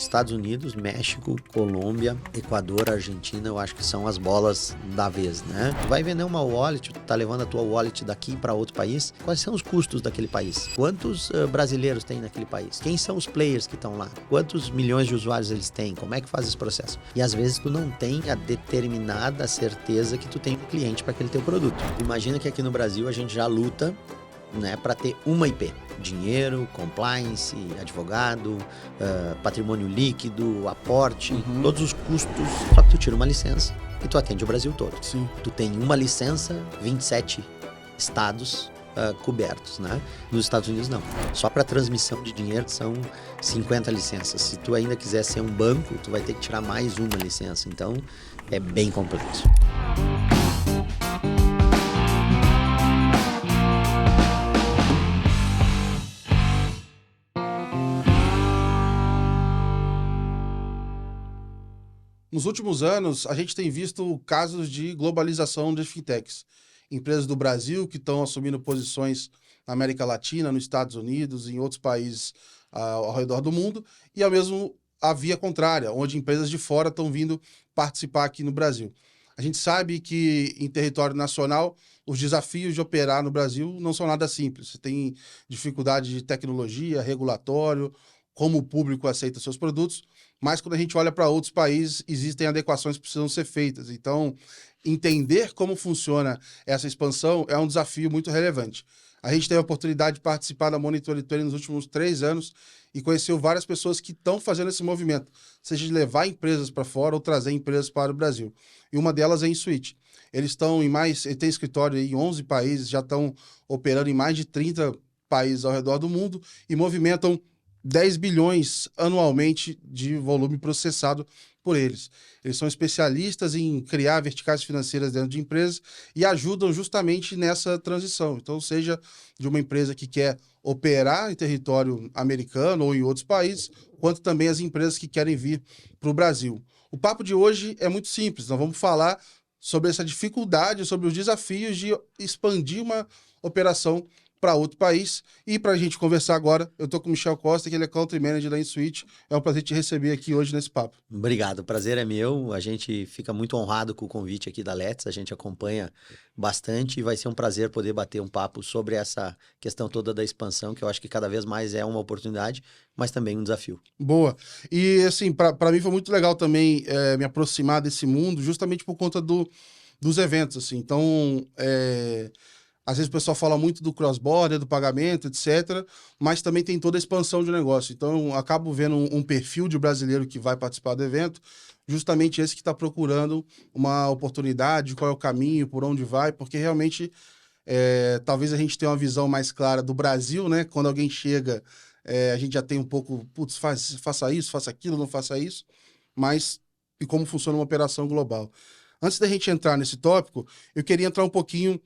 Estados Unidos, México, Colômbia, Equador, Argentina, eu acho que são as bolas da vez, né? Tu vai vender uma wallet, tu tá levando a tua wallet daqui para outro país, quais são os custos daquele país? Quantos brasileiros tem naquele país? Quem são os players que estão lá? Quantos milhões de usuários eles têm? Como é que faz esse processo? E às vezes tu não tem a determinada certeza que tu tem um cliente para aquele teu produto. Imagina que aqui no Brasil a gente já luta, né, para ter uma IP. Dinheiro, compliance, advogado, patrimônio líquido, aporte, todos os custos. Só que tu tira uma licença e tu atende o Brasil todo. Sim. Tu tem uma licença, 27 estados cobertos, né? Nos Estados Unidos não. Só para transmissão de dinheiro são 50 licenças. Se tu ainda quiser ser um banco, tu vai ter que tirar mais uma licença. Então, é bem complexo. Nos últimos anos, a gente tem visto casos de globalização de fintechs. Empresas do Brasil que estão assumindo posições na América Latina, nos Estados Unidos, em outros países ao redor do mundo, e ao mesmo a via contrária, onde empresas de fora estão vindo participar aqui no Brasil. A gente sabe que em território nacional, os desafios de operar no Brasil não são nada simples. Você tem dificuldade de tecnologia, regulatório, como o público aceita seus produtos, mas quando a gente olha para outros países, existem adequações que precisam ser feitas. Então, entender como funciona essa expansão é um desafio muito relevante. A gente teve a oportunidade de participar da Monitoring nos últimos 3 anos e conheceu várias pessoas que estão fazendo esse movimento, seja de levar empresas para fora ou trazer empresas para o Brasil. E uma delas é a Insuit. Eles têm escritório em 11 países, já estão operando em mais de 30 países ao redor do mundo e movimentam 10 bilhões anualmente de volume processado por eles. Eles são especialistas em criar verticais financeiras dentro de empresas e ajudam justamente nessa transição. Então, seja de uma empresa que quer operar em território americano ou em outros países, quanto também as empresas que querem vir para o Brasil. O papo de hoje é muito simples. Nós vamos falar sobre essa dificuldade, sobre os desafios de expandir uma operação para outro país. E para a gente conversar agora, eu estou com o Michel Costa, que ele é Country Manager da Insuit. É um prazer te receber aqui hoje nesse papo. Obrigado, o prazer é meu. A gente fica muito honrado com o convite aqui da Let's. A gente acompanha bastante e vai ser um prazer poder bater um papo sobre essa questão toda da expansão, que eu acho que cada vez mais é uma oportunidade, mas também um desafio. Boa. E assim, para mim foi muito legal também me aproximar desse mundo, justamente por conta dos eventos, assim. Então, às vezes o pessoal fala muito do cross-border, do pagamento, etc., mas também tem toda a expansão de negócio. Então, eu acabo vendo um perfil de brasileiro que vai participar do evento, justamente esse que está procurando uma oportunidade, qual é o caminho, por onde vai, porque realmente talvez a gente tenha uma visão mais clara do Brasil, né? Quando alguém chega, a gente já tem um pouco, putz, faça isso, faça aquilo, não faça isso, mas e como funciona uma operação global. Antes da gente entrar nesse tópico, eu queria entrar um pouquinho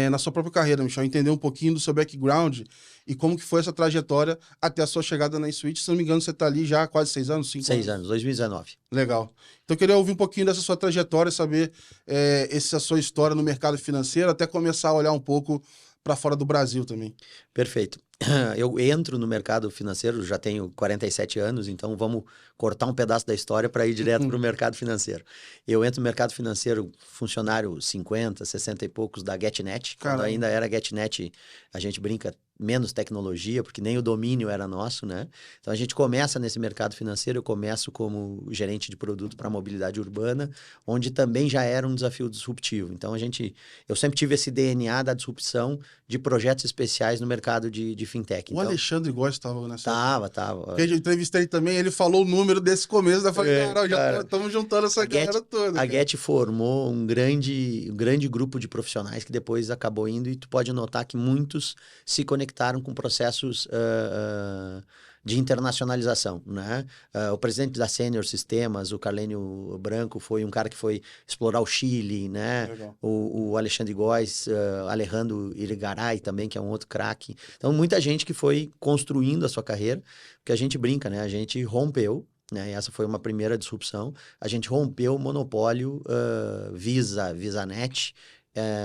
na sua própria carreira, Michel, entender um pouquinho do seu background e como que foi essa trajetória até a sua chegada na Insuit. Se não me engano, você está ali já há quase 6 anos, 5 anos? 6 anos, 2019. Legal. Então, eu queria ouvir um pouquinho dessa sua trajetória, saber essa sua história no mercado financeiro, até começar a olhar um pouco para fora do Brasil também. Perfeito. Eu entro no mercado financeiro, já tenho 47 anos, então vamos cortar um pedaço da história para ir direto para o mercado financeiro. Eu entro no mercado financeiro, funcionário 50, 60 e poucos da GetNet. Quando ainda era GetNet, a gente brinca, menos tecnologia, porque nem o domínio era nosso, né? Então a gente começa nesse mercado financeiro, eu começo como gerente de produto para mobilidade urbana, onde também já era um desafio disruptivo. Então eu sempre tive esse DNA da disrupção de projetos especiais no mercado de fintech. O Alexandre Góes estava nessa. Tava. Porque eu entrevistei ele também, ele falou o número desse começo, daí eu falei, cara, já estamos juntando essa galera toda. A Get formou um grande grupo de profissionais que depois acabou indo, e tu pode notar que muitos se conectaram com processos de internacionalização, né? O presidente da Senior Sistemas, o Carlênio Branco, foi um cara que foi explorar o Chile, né? O Alexandre Góes, Alejandro Irigaray também, que é um outro craque. Então, muita gente que foi construindo a sua carreira, porque a gente brinca, né? A gente rompeu, né? Essa foi uma primeira disrupção. A gente rompeu o monopólio Visa, VisaNet,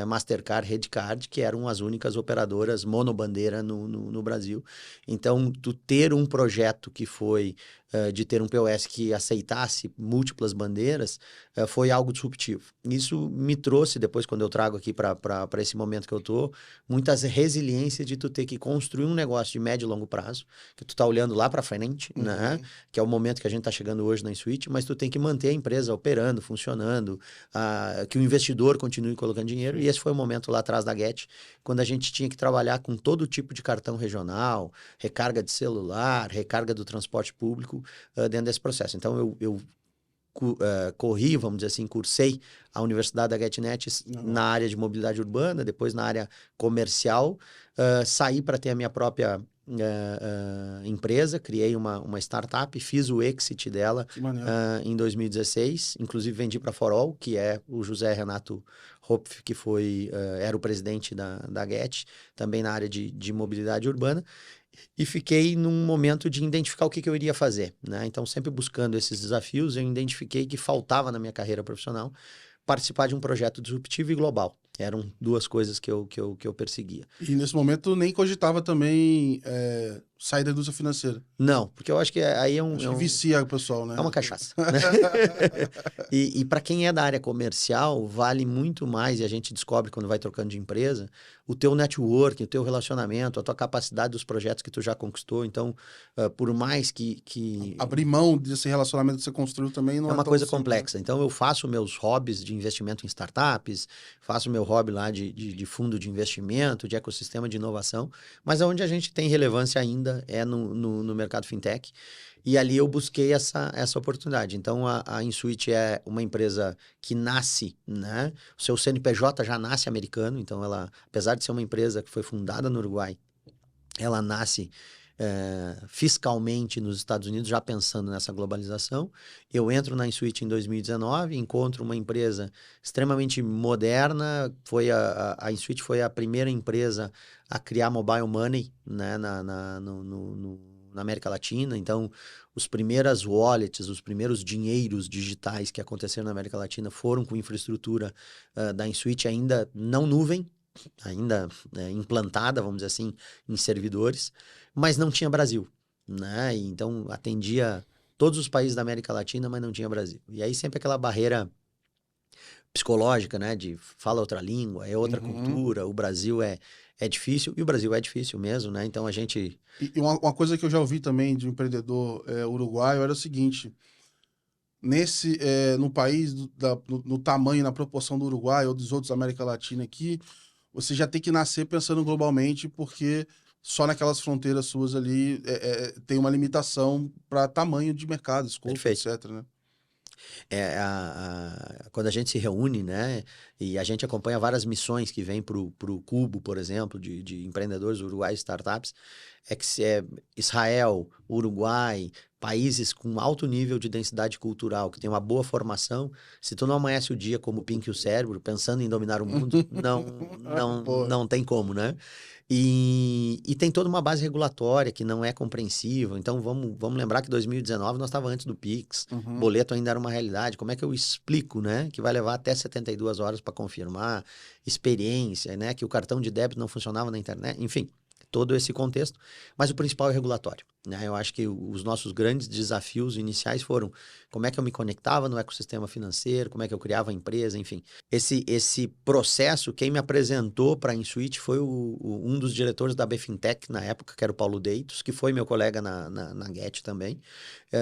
Mastercard, Redcard, que eram as únicas operadoras monobandeira no Brasil. Então, tu ter um projeto que foi de ter um POS que aceitasse múltiplas bandeiras, foi algo disruptivo. Isso me trouxe, depois, quando eu trago aqui para esse momento que eu estou, muitas resiliências de tu ter que construir um negócio de médio e longo prazo, que tu tá olhando lá para frente, né? Que é o momento que a gente está chegando hoje na InSuite, mas tu tem que manter a empresa operando, funcionando, que o investidor continue colocando dinheiro. E esse foi o momento lá atrás da Get, quando a gente tinha que trabalhar com todo tipo de cartão regional, recarga de celular, recarga do transporte público dentro desse processo. Então, eu corri, vamos dizer assim, cursei a Universidade da GetNet na área de mobilidade urbana, depois na área comercial, saí para ter a minha própria empresa, criei uma startup, fiz o exit dela em 2016, inclusive vendi para a Forol, que é o José Renato Hopf, que era o presidente da Get, também na área de mobilidade urbana, e fiquei num momento de identificar o que eu iria fazer, né? Então, sempre buscando esses desafios, eu identifiquei que faltava na minha carreira profissional participar de um projeto disruptivo e global. Eram duas coisas que eu perseguia. E nesse momento nem cogitava também sair da indústria financeira? Não, porque eu acho que aí é um... Acho que vicia o pessoal, né? É uma cachaça. Né? E para quem é da área comercial, vale muito mais, e a gente descobre quando vai trocando de empresa, o teu network, o teu relacionamento, a tua capacidade dos projetos que tu já conquistou. Então, por mais que... Abrir mão desse relacionamento que você construiu também não é uma tão coisa simples, complexa. né? Então, eu faço meus hobbies de investimento em startups, faço meu hobby lá de fundo de investimento, de ecossistema de inovação, mas onde a gente tem relevância ainda é no mercado fintech. E ali eu busquei essa oportunidade. Então, a InSuite é uma empresa que nasce, né? O seu CNPJ já nasce americano. Então, ela, apesar de ser uma empresa que foi fundada no Uruguai, ela nasce fiscalmente nos Estados Unidos, já pensando nessa globalização. Eu entro na InSuite em 2019, encontro uma empresa extremamente moderna. A InSuite foi a primeira empresa a criar mobile money, né, na América Latina. Então, os primeiras wallets, os primeiros dinheiros digitais que aconteceram na América Latina foram com infraestrutura da InSuite, ainda não nuvem, ainda implantada, vamos dizer assim, em servidores, mas não tinha Brasil, né? E então, atendia todos os países da América Latina, mas não tinha Brasil. E aí sempre aquela barreira psicológica, né? De fala outra língua, é outra cultura, o Brasil é difícil, e o Brasil é difícil mesmo, né? Então a gente... E uma coisa que eu já ouvi também de um empreendedor uruguaio era o seguinte: no país, no tamanho, na proporção do Uruguai ou dos outros da América Latina aqui, você já tem que nascer pensando globalmente, porque só naquelas fronteiras suas ali tem uma limitação para tamanho de mercado, escopo, Perfeito. etc, né? Quando a gente se reúne, né, e a gente acompanha várias missões que vêm para o Cubo, por exemplo, de empreendedores uruguaios, startups, é Israel, Uruguai, países com alto nível de densidade cultural, que tem uma boa formação. Se tu não amanhece o dia como o Pink e o cérebro, pensando em dominar o mundo, não tem como, né? E tem toda uma base regulatória que não é compreensível. Então, vamos lembrar que 2019 nós estávamos antes do Pix, boleto ainda era uma realidade. Como é que eu explico, né? Que vai levar até 72 horas para confirmar, experiência, né? Que o cartão de débito não funcionava na internet, enfim, todo esse contexto. Mas o principal é o regulatório, né? Eu acho que os nossos grandes desafios iniciais foram como é que eu me conectava no ecossistema financeiro, como é que eu criava a empresa, enfim. Esse processo, quem me apresentou para a InSuite foi um dos diretores da BFintech na época, que era o Paulo Deitos, que foi meu colega na Get também.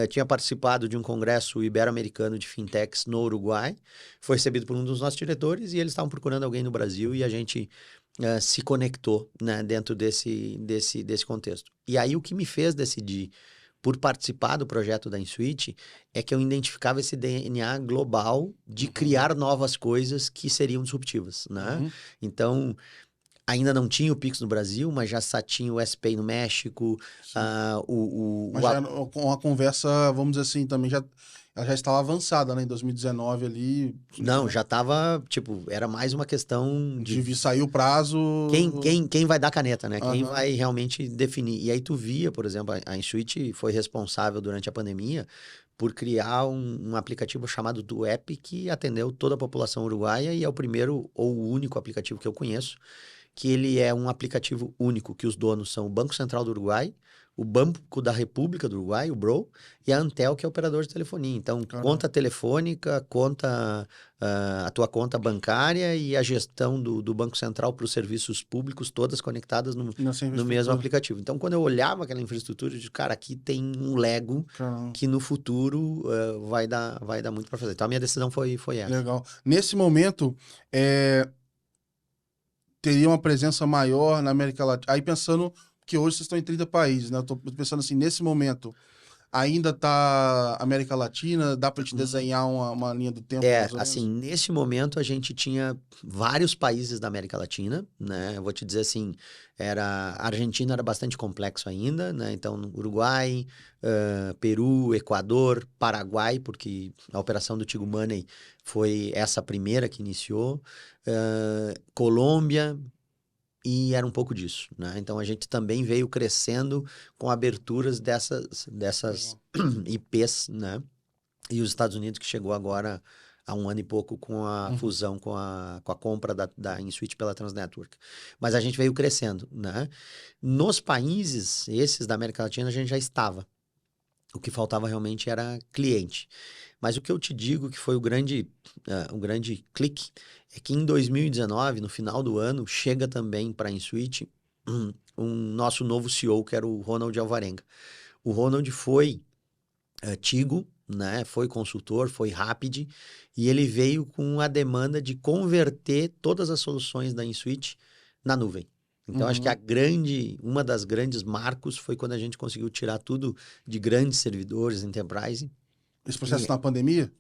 Tinha participado de um congresso ibero-americano de fintechs no Uruguai, foi recebido por um dos nossos diretores e eles estavam procurando alguém no Brasil e a gente se conectou, né, dentro desse contexto. E aí o que me fez decidir por participar do projeto da InSuite é que eu identificava esse DNA global de criar novas coisas que seriam disruptivas, né? Então, ainda não tinha o Pix no Brasil, mas já tinha o SPay no México. Mas já com a conversa, vamos dizer assim, também ela já estava avançada, né? Em 2019 ali. Não, né? já estava, era mais uma questão de sair o prazo. Quem vai dar caneta, né? Quem vai realmente definir. E aí tu via, por exemplo, a InSuite foi responsável durante a pandemia por criar um aplicativo chamado DuApp que atendeu toda a população uruguaia e é o primeiro ou o único aplicativo que eu conheço, que ele é um aplicativo único, que os donos são o Banco Central do Uruguai, o Banco da República do Uruguai, o BRO, e a Antel, que é operador de telefonia. Então, conta telefônica, a tua conta bancária e a gestão do Banco Central para os serviços públicos, todas conectadas no mesmo aplicativo. Então, quando eu olhava aquela infraestrutura, eu disse, cara, aqui tem um Lego que no futuro vai dar muito para fazer. Então, a minha decisão foi essa. Legal. Nesse momento, teria uma presença maior na América Latina. Aí pensando que hoje vocês estão em 30 países, né? Eu tô pensando assim, nesse momento, ainda tá América Latina, dá para te desenhar uma linha do tempo? Assim, nesse momento a gente tinha vários países da América Latina, né? Eu vou te dizer assim, a Argentina era bastante complexo ainda, né? Então, Uruguai, Peru, Equador, Paraguai, porque a operação do Tigo Money foi essa primeira que iniciou, Colômbia, e era um pouco disso, né? Então a gente também veio crescendo com aberturas dessas IPs, né? E os Estados Unidos, que chegou agora há um ano e pouco com a fusão, com a compra da InSwitch pela Transnetwork. Mas a gente veio crescendo, né? Nos países, esses da América Latina, a gente já estava. O que faltava realmente era cliente. Mas o que eu te digo que foi o grande clique é que em 2019, no final do ano, chega também para a InSwitch um nosso novo CEO, que era o Ronald Alvarenga. O Ronald foi Tigo, né? Foi consultor, foi Rapid, e ele veio com a demanda de converter todas as soluções da InSwitch na nuvem. Então, acho que uma das grandes marcos foi quando a gente conseguiu tirar tudo de grandes servidores, enterprise. Esse processo na pandemia?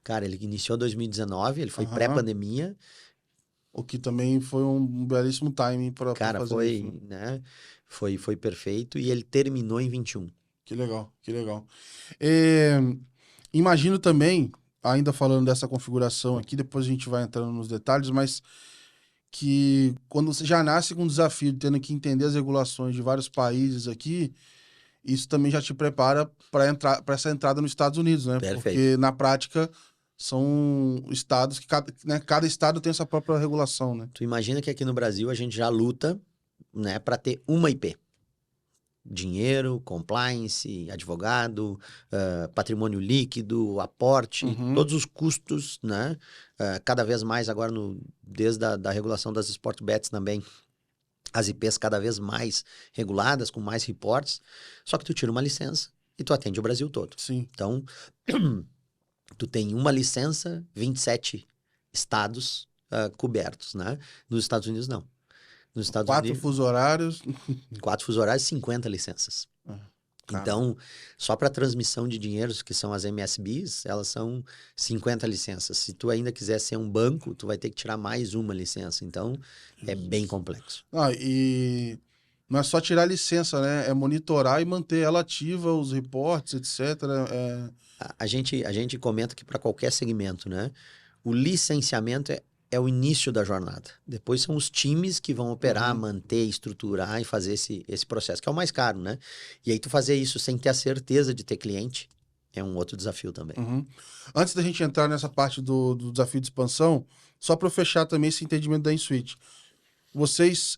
Cara, ele iniciou em 2019, ele foi pré-pandemia. O que também foi um belíssimo timing para fazer isso. Né? Foi perfeito e ele terminou em 21. Que legal, que legal. Imagino também, ainda falando dessa configuração aqui, depois a gente vai entrando nos detalhes, mas que quando você já nasce com um desafio de tendo que entender as regulações de vários países aqui, isso também já te prepara para essa entrada nos Estados Unidos, né? Perfeito. Porque na prática são estados que cada estado tem essa própria regulação, né? Tu imagina que aqui no Brasil a gente já luta, né, para ter uma IP. Dinheiro, compliance, advogado, patrimônio líquido, aporte, todos os custos, né? Cada vez mais agora, desde a regulação das Sport Bets também, as IPs cada vez mais reguladas, com mais reportes, só que tu tira uma licença e tu atende o Brasil todo. Sim. Então, tu tem uma licença, 27 estados cobertos, né? Nos Estados Unidos, não. Nos Estados Unidos... 4 fusos horários, 50 licenças. Então, só para transmissão de dinheiros, que são as MSBs, elas são 50 licenças. Se tu ainda quiser ser um banco, tu vai ter que tirar mais uma licença. Então, é bem complexo. E não é só tirar a licença, né? É monitorar e manter ela ativa, os reportes, etc. A gente comenta que para qualquer segmento, né? O licenciamento é o início da jornada. Depois são os times que vão operar, manter, estruturar e fazer esse processo, que é o mais caro, né? E aí tu fazer isso sem ter a certeza de ter cliente é um outro desafio também. Antes da gente entrar nessa parte do desafio de expansão, só para eu fechar também esse entendimento da InSwitch. Vocês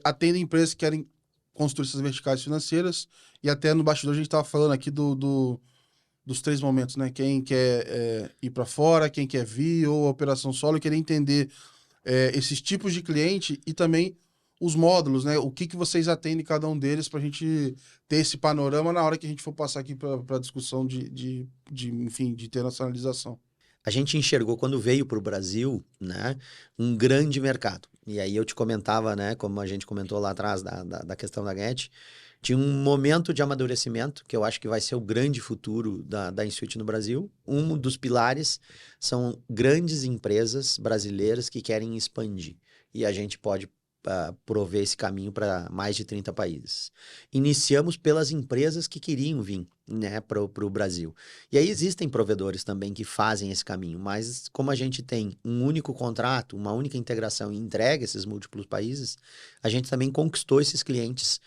atendem empresas que querem construir essas verticais financeiras e até no bastidor a gente estava falando aqui dos 3 momentos, né? Quem quer ir para fora, quem quer vir, ou a operação solo, e querer entender esses tipos de cliente e também os módulos, né? O que vocês atendem cada um deles para a gente ter esse panorama na hora que a gente for passar aqui para a discussão de internacionalização. A gente enxergou, quando veio para o Brasil, né, um grande mercado. E aí eu te comentava, né, como a gente comentou lá atrás da questão da Get, tinha um momento de amadurecimento, que eu acho que vai ser o grande futuro da InSwitch no Brasil. Um dos pilares são grandes empresas brasileiras que querem expandir. E a gente pode prover esse caminho para mais de 30 países. Iniciamos pelas empresas que queriam vir, né, para o Brasil. E aí existem provedores também que fazem esse caminho, mas como a gente tem um único contrato, uma única integração e entrega esses múltiplos países, a gente também conquistou esses clientes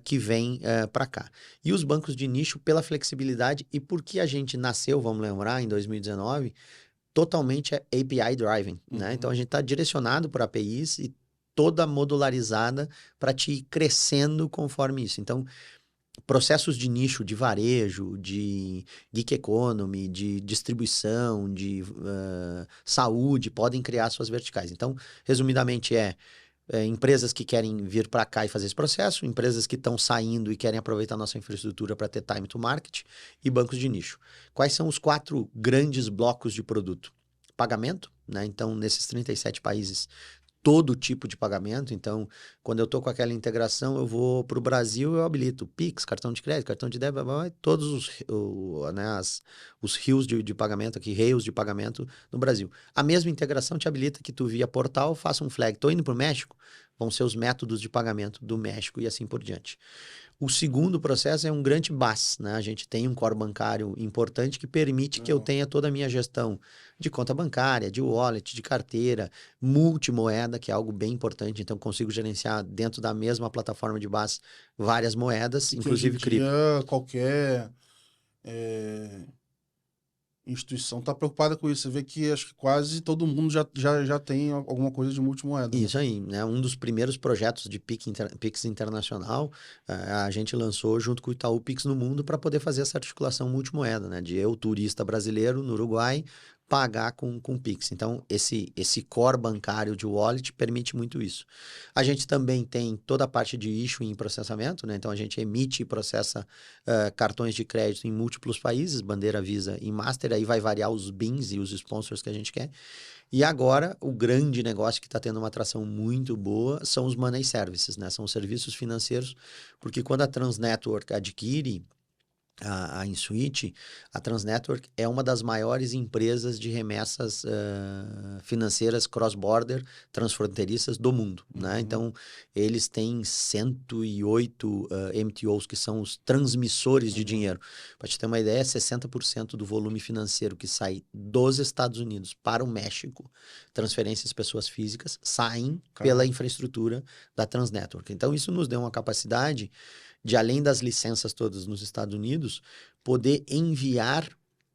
que vêm para cá. E os bancos de nicho pela flexibilidade e porque a gente nasceu, vamos lembrar, em 2019, totalmente API driving, né? Então a gente está direcionado para APIs e toda modularizada para te ir crescendo conforme isso. Então, processos de nicho, de varejo, de gig economy, de distribuição, de saúde, podem criar suas verticais. Então, resumidamente, empresas que querem vir para cá e fazer esse processo, empresas que estão saindo e querem aproveitar nossa infraestrutura para ter time to market e bancos de nicho. Quais são os 4 grandes blocos de produto? Pagamento, né? Então, nesses 37 países, todo tipo de pagamento. Então, quando eu estou com aquela integração, eu vou para o Brasil, eu habilito Pix, cartão de crédito, cartão de débito, todos os rios de pagamento aqui, rails de pagamento no Brasil. A mesma integração te habilita que tu via portal, faça um flag. Estou indo para o México, vão ser os métodos de pagamento do México e assim por diante. O segundo processo é um grande BaaS, né? A gente tem um core bancário importante que permite que eu tenha toda a minha gestão de conta bancária, de wallet, de carteira, multimoeda, que é algo bem importante. Então, consigo gerenciar dentro da mesma plataforma de BaaS várias moedas, inclusive cripto. Qualquer instituição está preocupada com isso. Você vê que acho que quase todo mundo já tem alguma coisa de multimoeda. Isso aí, né? Um dos primeiros projetos de Pix Internacional, a gente lançou junto com o Itaú Pix no Mundo para poder fazer essa articulação multimoeda, né? De eu, turista brasileiro no Uruguai, pagar com Pix. Então, esse core bancário de wallet permite muito isso. A gente também tem toda a parte de issuing e processamento, né? Então, a gente emite e processa cartões de crédito em múltiplos países, bandeira, Visa e Master, aí vai variar os BINs e os sponsors que a gente quer. E agora, o grande negócio que está tendo uma atração muito boa são os money services, né? São os serviços financeiros, porque quando a Transnetwork adquire a Insuite, a Transnetwork é uma das maiores empresas de remessas financeiras cross-border, transfronteiriças do mundo, né? Então, eles têm 108 MTOs, que são os transmissores de dinheiro. Para te ter uma ideia, 60% do volume financeiro que sai dos Estados Unidos para o México, transferências de pessoas físicas, saem pela infraestrutura da Transnetwork. Então, isso nos deu uma capacidade de, além das licenças todas nos Estados Unidos, poder enviar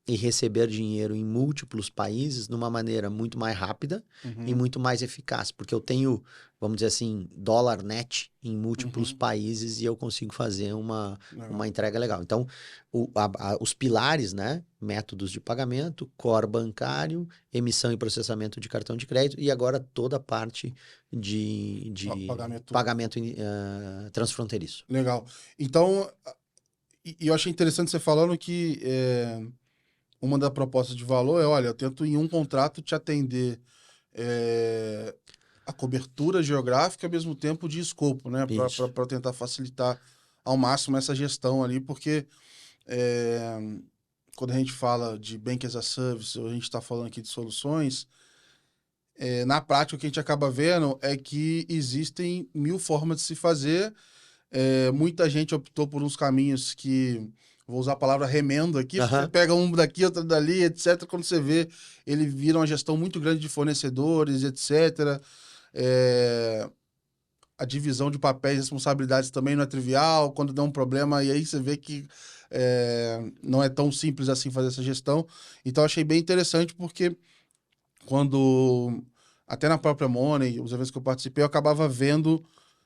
e receber dinheiro em múltiplos países de uma maneira muito mais rápida e muito mais eficaz, porque eu tenho, vamos dizer assim, dólar net em múltiplos países e eu consigo fazer uma entrega legal. Então, os pilares, né? Métodos de pagamento, core bancário, emissão e processamento de cartão de crédito e agora toda a parte de pagamento transfronteiriço. Legal. Então, eu achei interessante você falando que uma das propostas de valor é, olha, eu tento em um contrato te atender a cobertura geográfica ao mesmo tempo de escopo, né? Para tentar facilitar ao máximo essa gestão ali, porque quando a gente fala de Bank as a Service, ou a gente está falando aqui de soluções, na prática o que a gente acaba vendo é que existem 1000 formas de se fazer. Muita gente optou por uns caminhos que, vou usar a palavra remendo aqui, você pega um daqui, outro dali, etc. Quando você vê, ele vira uma gestão muito grande de fornecedores, etc. A divisão de papéis e responsabilidades também não é trivial, quando dá um problema, e aí você vê que não é tão simples assim fazer essa gestão. Então, achei bem interessante, porque quando, até na própria Money, os eventos que eu participei, eu acabava vendo,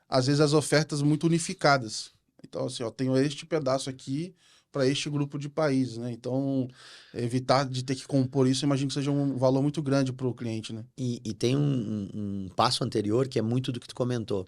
às vezes, as ofertas muito unificadas. Então, assim, ó, tenho este pedaço aqui para este grupo de países, né? Então, evitar de ter que compor isso, imagino que seja um valor muito grande para o cliente, né? E tem um passo anterior que é muito do que tu comentou.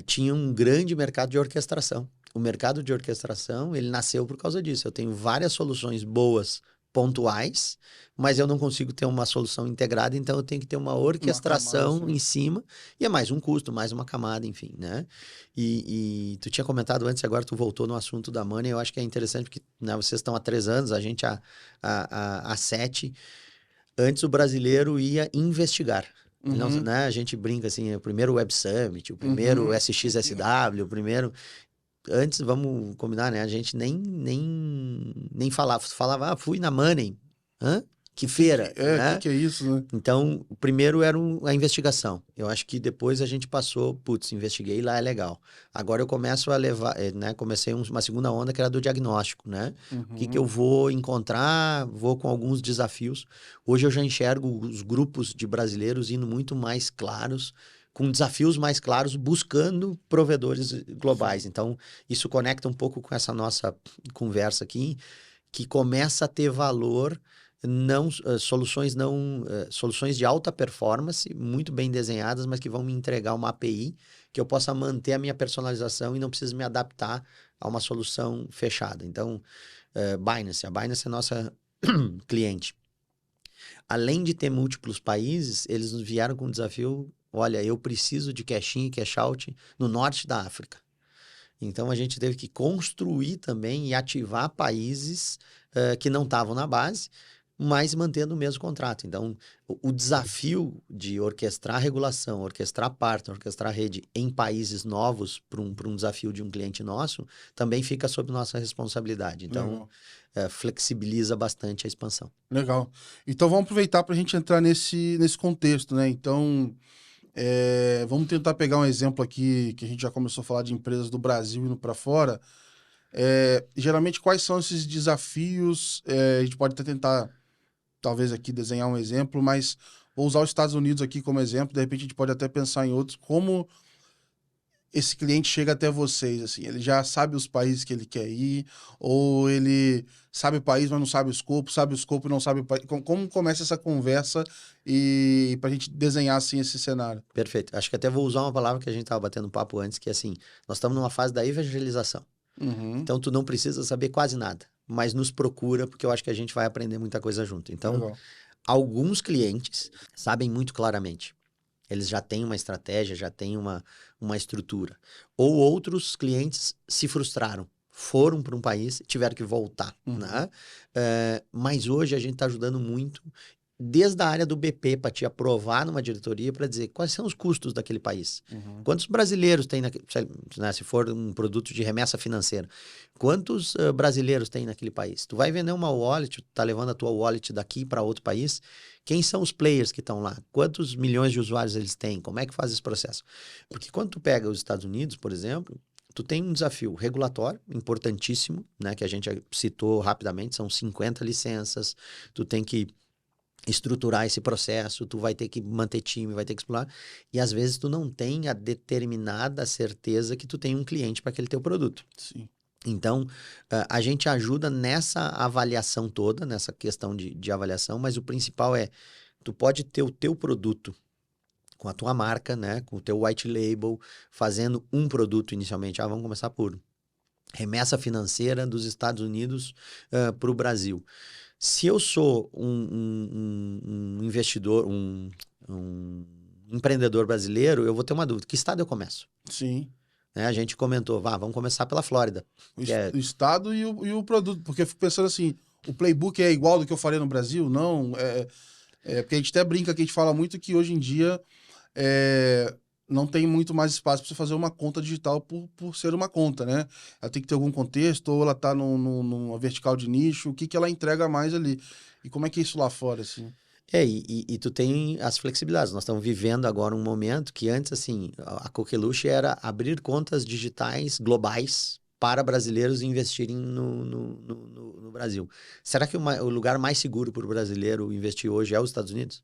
Tinha um grande mercado de orquestração. O mercado de orquestração, ele nasceu por causa disso. Eu tenho várias soluções boas, pontuais, mas eu não consigo ter uma solução integrada, então eu tenho que ter uma orquestração em cima, e é mais um custo, mais uma camada, enfim, né? E tu tinha comentado antes, agora tu voltou no assunto da Money, eu acho que é interessante, porque, né, vocês estão há 3 anos, a gente há 7. Antes o brasileiro ia investigar. Não, né? A gente brinca assim, o primeiro Web Summit, o primeiro SXSW, o primeiro... Antes, vamos combinar, né? A gente nem falava, fui na Money. Hã? Que feira, né? Que é isso, né? Então, o primeiro era a investigação. Eu acho que depois a gente passou, investiguei, lá é legal. Agora eu começo a levar, né? Comecei uma segunda onda que era do diagnóstico, né? O que eu vou encontrar, vou com alguns desafios. Hoje eu já enxergo os grupos de brasileiros indo muito mais claros com desafios mais claros, buscando provedores globais. Então, isso conecta um pouco com essa nossa conversa aqui, que começa a ter valor, soluções de alta performance, muito bem desenhadas, mas que vão me entregar uma API que eu possa manter a minha personalização e não preciso me adaptar a uma solução fechada. Então, Binance, a Binance é nossa cliente. Além de ter múltiplos países, eles nos vieram com um desafio, olha, eu preciso de cash-in e cash-out no norte da África. Então, a gente teve que construir também e ativar países que não estavam na base, mas mantendo o mesmo contrato. Então, o desafio de orquestrar regulação, orquestrar partner, orquestrar rede em países novos para um desafio de um cliente nosso, também fica sob nossa responsabilidade. Então, flexibiliza bastante a expansão. Legal. Então, vamos aproveitar para a gente entrar nesse contexto, né? Então, vamos tentar pegar um exemplo aqui, que a gente já começou a falar de empresas do Brasil indo para fora. Geralmente, quais são esses desafios? A gente pode até tentar, talvez aqui, desenhar um exemplo, mas vou usar os Estados Unidos aqui como exemplo, de repente a gente pode até pensar em outros, como esse cliente chega até vocês, assim, ele já sabe os países que ele quer ir, ou ele sabe o país, mas não sabe o escopo e não sabe o país. Como começa essa conversa e pra gente desenhar, assim, esse cenário? Perfeito. Acho que até vou usar uma palavra que a gente estava batendo um papo antes, que é assim, nós estamos numa fase da evangelização. Então, tu não precisa saber quase nada, mas nos procura, porque eu acho que a gente vai aprender muita coisa junto. Então, Legal. alguns clientes sabem muito claramente. Eles já têm uma estratégia, já têm uma estrutura. Ou outros clientes se frustraram, foram para um país e tiveram que voltar. Né? Mas hoje a gente está ajudando muito, desde a área do BP, para te aprovar numa diretoria, para dizer quais são os custos daquele país. Quantos brasileiros tem, se for um produto de remessa financeira, quantos brasileiros tem naquele país? Tu vai vender uma wallet, tu tá levando a tua wallet daqui para outro país, quem são os players que estão lá? Quantos milhões de usuários eles têm? Como é que faz esse processo? Porque quando tu pega os Estados Unidos, por exemplo, tu tem um desafio regulatório importantíssimo, né, que a gente citou rapidamente, são 50 licenças, tu tem que estruturar esse processo, tu vai ter que manter time, vai ter que explorar, e às vezes tu não tem a determinada certeza que tu tem um cliente para aquele teu produto. Sim. Então, a gente ajuda nessa avaliação toda, nessa questão de avaliação, mas o principal é, tu pode ter o teu produto com a tua marca, né, com o teu white label, fazendo um produto inicialmente. Vamos começar por remessa financeira dos Estados Unidos para o Brasil. Se eu sou um investidor, um empreendedor brasileiro, eu vou ter uma dúvida. Que estado eu começo? Sim. A gente comentou, vamos começar pela Flórida. O estado e o produto. Porque eu fico pensando assim, o playbook é igual do que eu faria no Brasil? Não. Porque a gente até brinca que a gente fala muito que hoje em dia não tem muito mais espaço para você fazer uma conta digital por ser uma conta, né? Ela tem que ter algum contexto, ou ela está numa vertical de nicho, o que ela entrega mais ali. E como é que é isso lá fora, assim? E tu tem as flexibilidades. Nós estamos vivendo agora um momento que antes, assim, a coqueluche era abrir contas digitais globais para brasileiros investirem no Brasil. Será que o lugar mais seguro para o brasileiro investir hoje é os Estados Unidos?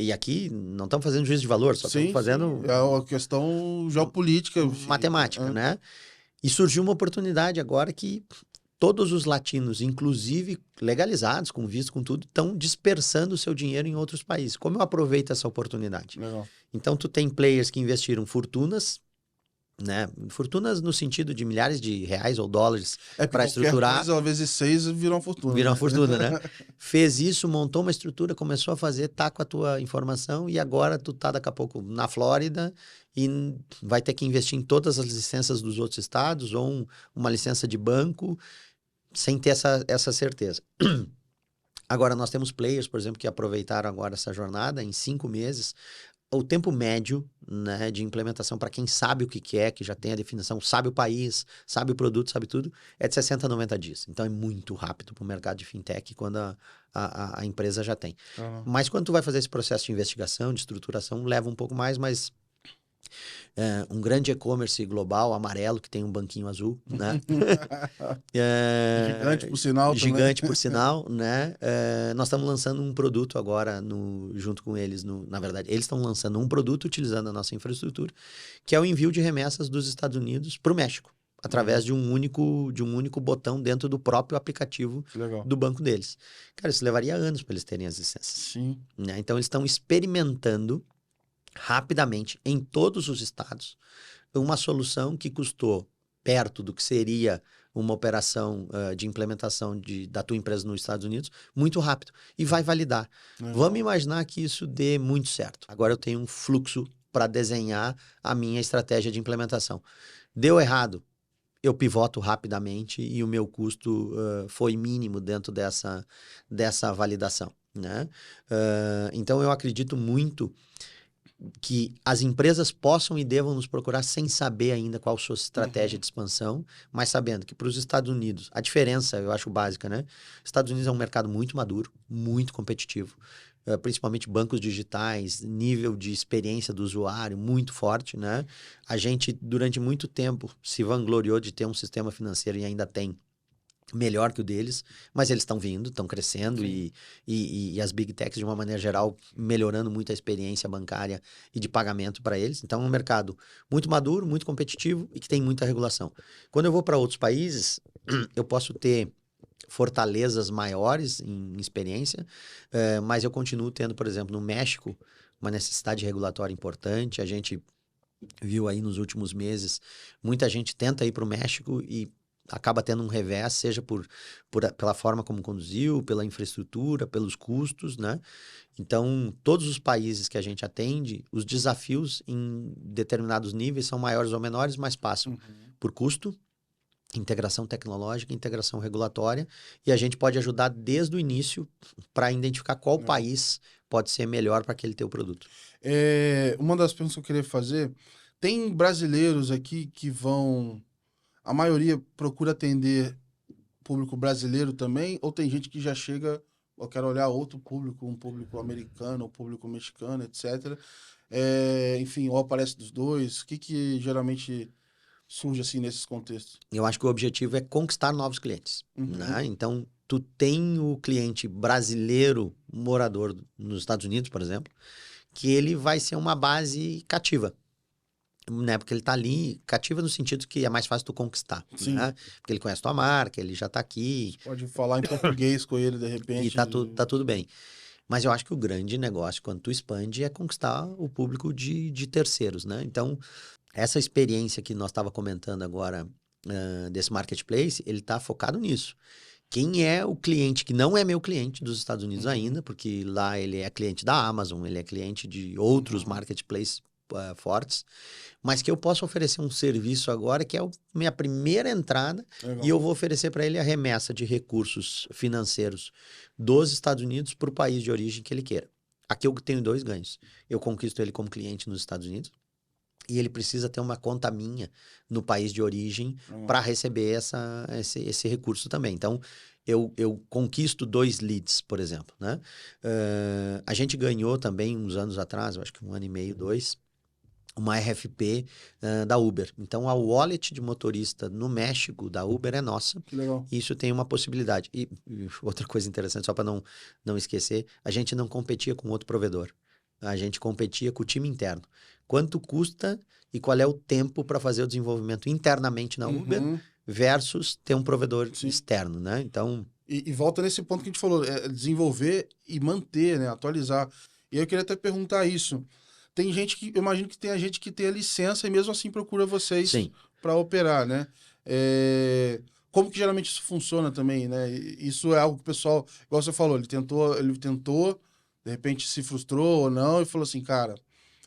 E aqui não estamos fazendo juízo de valor, só estamos fazendo... É uma questão geopolítica. Matemática, né? E surgiu uma oportunidade agora que todos os latinos, inclusive legalizados, com visto, com tudo, estão dispersando o seu dinheiro em outros países. Como eu aproveito essa oportunidade? Legal. Então, tu tem players que investiram fortunas, né? Fortunas no sentido de milhares de reais ou dólares para estruturar. Coisa, vezes 6 virou uma fortuna. Virou uma fortuna, né? Fez isso, montou uma estrutura, começou a fazer, tá com a tua informação e agora tu tá daqui a pouco na Flórida e vai ter que investir em todas as licenças dos outros estados ou uma licença de banco sem ter essa certeza. Agora, nós temos players, por exemplo, que aproveitaram agora essa jornada em 5 meses. O tempo médio, né, de implementação para quem sabe o que quer, que já tem a definição, sabe o país, sabe o produto, sabe tudo, é de 60 a 90 dias. Então, é muito rápido para o mercado de fintech quando a empresa já tem. Mas quando tu vai fazer esse processo de investigação, de estruturação, leva um pouco mais, mas Um grande e-commerce global, amarelo, que tem um banquinho azul, né? É, Gigante, por sinal, gigante, também. por sinal, né? Nós estamos lançando um produto agora, junto com eles, na verdade, eles estão lançando um produto utilizando a nossa infraestrutura, que é o envio de remessas dos Estados Unidos para o México, através de um único botão dentro do próprio aplicativo Legal. do banco deles. Cara, isso levaria anos para eles terem as licenças. Sim. Né? Então, eles estão experimentando rapidamente em todos os estados uma solução que custou perto do que seria uma operação de implementação da tua empresa nos Estados Unidos, muito rápido, e vai validar. Legal. Vamos imaginar que isso dê muito certo. Agora eu tenho um fluxo para desenhar a minha estratégia de implementação. Deu errado, eu pivoto rapidamente e o meu custo foi mínimo dentro dessa validação. Né? Então eu acredito muito que as empresas possam e devam nos procurar sem saber ainda qual a sua estratégia de expansão, mas sabendo que para os Estados Unidos, a diferença eu acho básica, né? Estados Unidos é um mercado muito maduro, muito competitivo, principalmente bancos digitais, nível de experiência do usuário muito forte, né? A gente, durante muito tempo, se vangloriou de ter um sistema financeiro e ainda tem melhor que o deles, mas eles estão vindo, estão crescendo e as big techs, de uma maneira geral, melhorando muito a experiência bancária e de pagamento para eles. Então, é um mercado muito maduro, muito competitivo e que tem muita regulação. Quando eu vou para outros países, eu posso ter fortalezas maiores em experiência, mas eu continuo tendo, por exemplo, no México, uma necessidade regulatória importante. A gente viu aí nos últimos meses, muita gente tenta ir para o México e acaba tendo um revés, seja pela forma como conduziu, pela infraestrutura, pelos custos, né? Então, todos os países que a gente atende, os desafios em determinados níveis são maiores ou menores, mas passam por custo, integração tecnológica, integração regulatória, e a gente pode ajudar desde o início para identificar qual país pode ser melhor para aquele teu produto. Uma das perguntas que eu queria fazer, tem brasileiros aqui que vão... A maioria procura atender público brasileiro também, ou tem gente que já chega, eu quero olhar outro público, um público americano, um público mexicano, etc. Enfim, ou aparece dos dois? O que geralmente surge assim nesses contextos? Eu acho que o objetivo é conquistar novos clientes, né? Então, tu tem o cliente brasileiro morador nos Estados Unidos, por exemplo, que ele vai ser uma base cativa. Né? Porque ele tá ali, cativa no sentido que é mais fácil tu conquistar, né? Porque ele conhece tua marca, ele já tá aqui. Você pode falar em português com ele, de repente. E tá tudo bem. Mas eu acho que o grande negócio, quando tu expande, é conquistar o público de terceiros, né? Então, essa experiência que nós estava comentando agora, desse marketplace, ele tá focado nisso. Quem é o cliente que não é meu cliente dos Estados Unidos ainda, porque lá ele é cliente da Amazon, ele é cliente de outros marketplaces fortes, mas que eu posso oferecer um serviço agora que é a minha primeira entrada. Legal. E eu vou oferecer para ele a remessa de recursos financeiros dos Estados Unidos para o país de origem que ele queira. Aqui eu tenho dois ganhos. Eu conquisto ele como cliente nos Estados Unidos e ele precisa ter uma conta minha no país de origem para receber esse recurso também. Então, eu conquisto 2 leads, por exemplo. Né? A gente ganhou também, uns anos atrás, eu acho que 1 ano e meio, 2, uma RFP da Uber. Então, a wallet de motorista no México da Uber é nossa. Que legal. E isso tem uma possibilidade. E outra coisa interessante, só para não esquecer, a gente não competia com outro provedor. A gente competia com o time interno. Quanto custa e qual é o tempo para fazer o desenvolvimento internamente na Uber versus ter um provedor externo, né? Então... E volta nesse ponto que a gente falou, desenvolver e manter, né? Atualizar. E aí eu queria até perguntar isso. Tem gente que, eu imagino que tem a gente que tem a licença e mesmo assim procura vocês para operar, né? Como que geralmente isso funciona também, né? Isso é algo que o pessoal, igual você falou, ele tentou, de repente se frustrou ou não e falou assim, cara,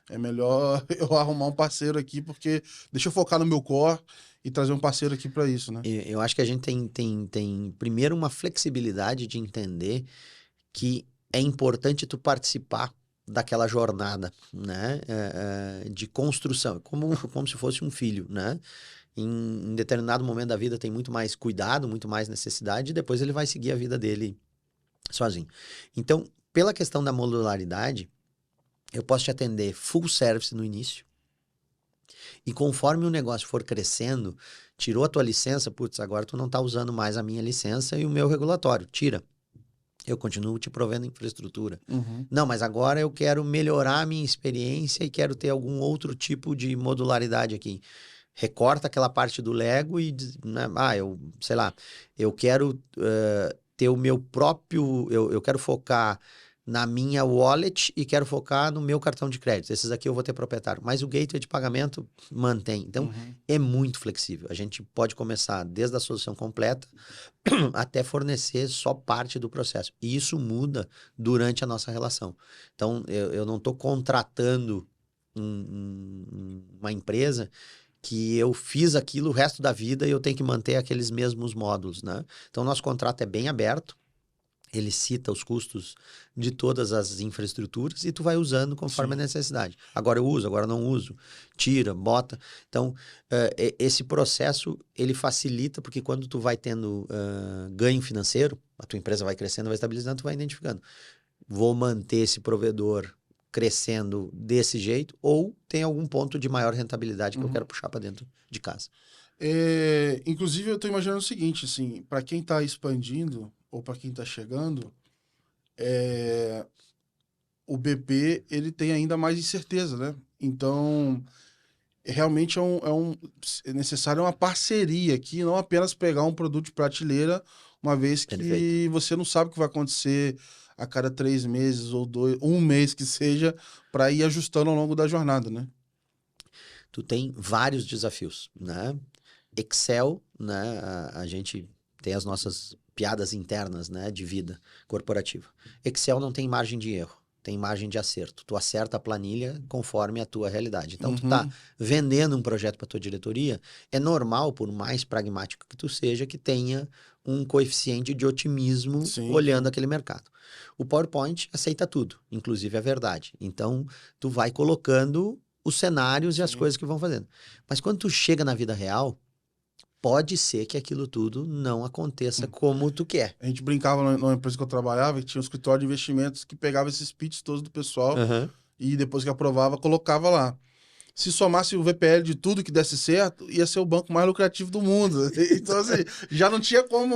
é melhor eu arrumar um parceiro aqui porque deixa eu focar no meu core e trazer um parceiro aqui para isso, né? Eu acho que a gente tem primeiro uma flexibilidade de entender que é importante tu participar daquela jornada, né, de construção, como se fosse um filho, né? Em determinado momento da vida tem muito mais cuidado, muito mais necessidade, e depois ele vai seguir a vida dele sozinho. Então, pela questão da modularidade, eu posso te atender full service no início, E conforme o negócio for crescendo, tirou a tua licença, putz, agora tu não está usando mais a minha licença e o meu regulatório. Tira. Eu continuo te provendo infraestrutura. Uhum. Não, mas agora eu quero melhorar a minha experiência e quero ter algum outro tipo de modularidade aqui. Recorta aquela parte do Lego e, né, eu, sei lá, eu quero ter o meu próprio, eu quero focar na minha wallet e quero focar no meu cartão de crédito. Esses aqui eu vou ter proprietário. Mas o gateway de pagamento mantém. Então, é muito flexível. A gente pode começar desde a solução completa até fornecer só parte do processo. E isso muda durante a nossa relação. Então, eu não estou contratando uma empresa que eu fiz aquilo o resto da vida e eu tenho que manter aqueles mesmos módulos, né? Então, nosso contrato é bem aberto. Ele cita os custos de todas as infraestruturas e tu vai usando conforme a necessidade. Agora eu uso, agora não uso. Tira, bota. Então, esse processo, ele facilita, porque quando tu vai tendo ganho financeiro, a tua empresa vai crescendo, vai estabilizando, tu vai identificando. Vou manter esse provedor crescendo desse jeito ou tem algum ponto de maior rentabilidade que eu quero puxar para dentro de casa. Inclusive, eu estou imaginando o seguinte, assim, para quem está expandindo ou para quem está chegando, o BP ele tem ainda mais incerteza, né? Então, realmente é necessário uma parceria aqui, não apenas pegar um produto de prateleira, uma vez que Perfeito. você não sabe o que vai acontecer a cada 3 meses ou um mês que seja, para ir ajustando ao longo da jornada, né? Tu tem vários desafios, né? Excel, né? A gente tem as nossas piadas internas, né? De vida corporativa. Excel não tem margem de erro, tem margem de acerto. Tu acerta a planilha conforme a tua realidade. Então, tu tá vendendo um projeto para tua diretoria, é normal, por mais pragmático que tu seja, que tenha um coeficiente de otimismo olhando aquele mercado. O PowerPoint aceita tudo, inclusive a verdade. Então, tu vai colocando os cenários e as coisas que vão fazendo. Mas quando tu chega na vida real, pode ser que aquilo tudo não aconteça como tu quer. A gente brincava numa empresa que eu trabalhava, que tinha um escritório de investimentos que pegava esses pitches todos do pessoal e depois que aprovava, colocava lá. Se somasse o VPL de tudo que desse certo, ia ser o banco mais lucrativo do mundo. Então, assim, já não tinha como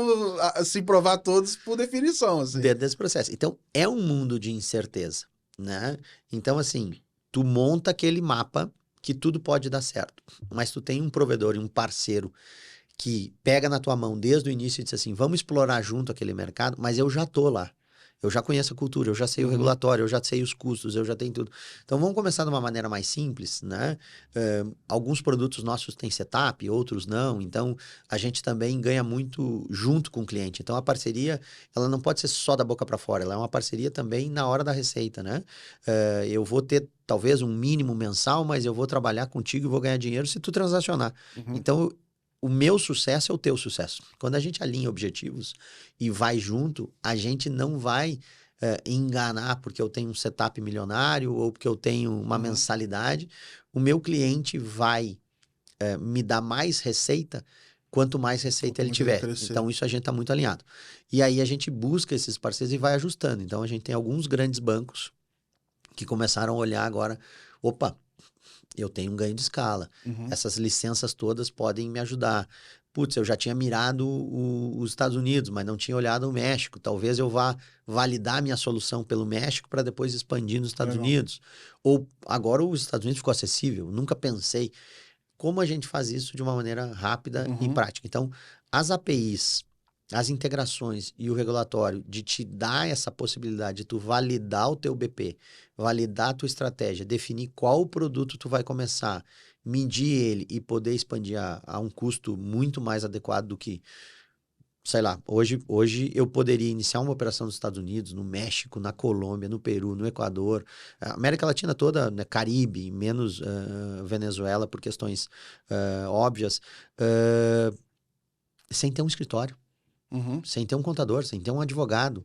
se provar todos por definição. Assim. Dentro desse processo. Então, é um mundo de incerteza, né? Então, assim, tu monta aquele mapa que tudo pode dar certo. Mas tu tem um provedor e um parceiro que pega na tua mão desde o início e diz assim, vamos explorar junto aquele mercado, mas eu já tô lá. Eu já conheço a cultura, eu já sei o regulatório, eu já sei os custos, eu já tenho tudo. Então, vamos começar de uma maneira mais simples, né? Alguns produtos nossos têm setup, outros não. Então, a gente também ganha muito junto com o cliente. Então, a parceria, ela não pode ser só da boca para fora, ela é uma parceria também na hora da receita, né? Eu vou ter talvez um mínimo mensal, mas eu vou trabalhar contigo e vou ganhar dinheiro se tu transacionar. Então, o meu sucesso é o teu sucesso. Quando a gente alinha objetivos e vai junto, a gente não vai enganar porque eu tenho um setup milionário ou porque eu tenho uma mensalidade. O meu cliente vai me dar mais receita quanto mais receita ele tiver. Então, isso a gente está muito alinhado. E aí a gente busca esses parceiros e vai ajustando. Então, a gente tem alguns grandes bancos que começaram a olhar agora, opa, eu tenho um ganho de escala. Essas licenças todas podem me ajudar. Putz, eu já tinha mirado os Estados Unidos, mas não tinha olhado o México. Talvez eu vá validar minha solução pelo México para depois expandir nos Estados Unidos. Ou agora os Estados Unidos ficou acessível. Nunca pensei. Como a gente faz isso de uma maneira rápida e prática? Então, as APIs, as integrações e o regulatório de te dar essa possibilidade de tu validar o teu BP, validar a tua estratégia, definir qual produto tu vai começar, medir ele e poder expandir a um custo muito mais adequado do que, sei lá, hoje eu poderia iniciar uma operação nos Estados Unidos, no México, na Colômbia, no Peru, no Equador, a América Latina toda, né, Caribe, menos Venezuela por questões óbvias, sem ter um escritório. Sem ter um contador, sem ter um advogado,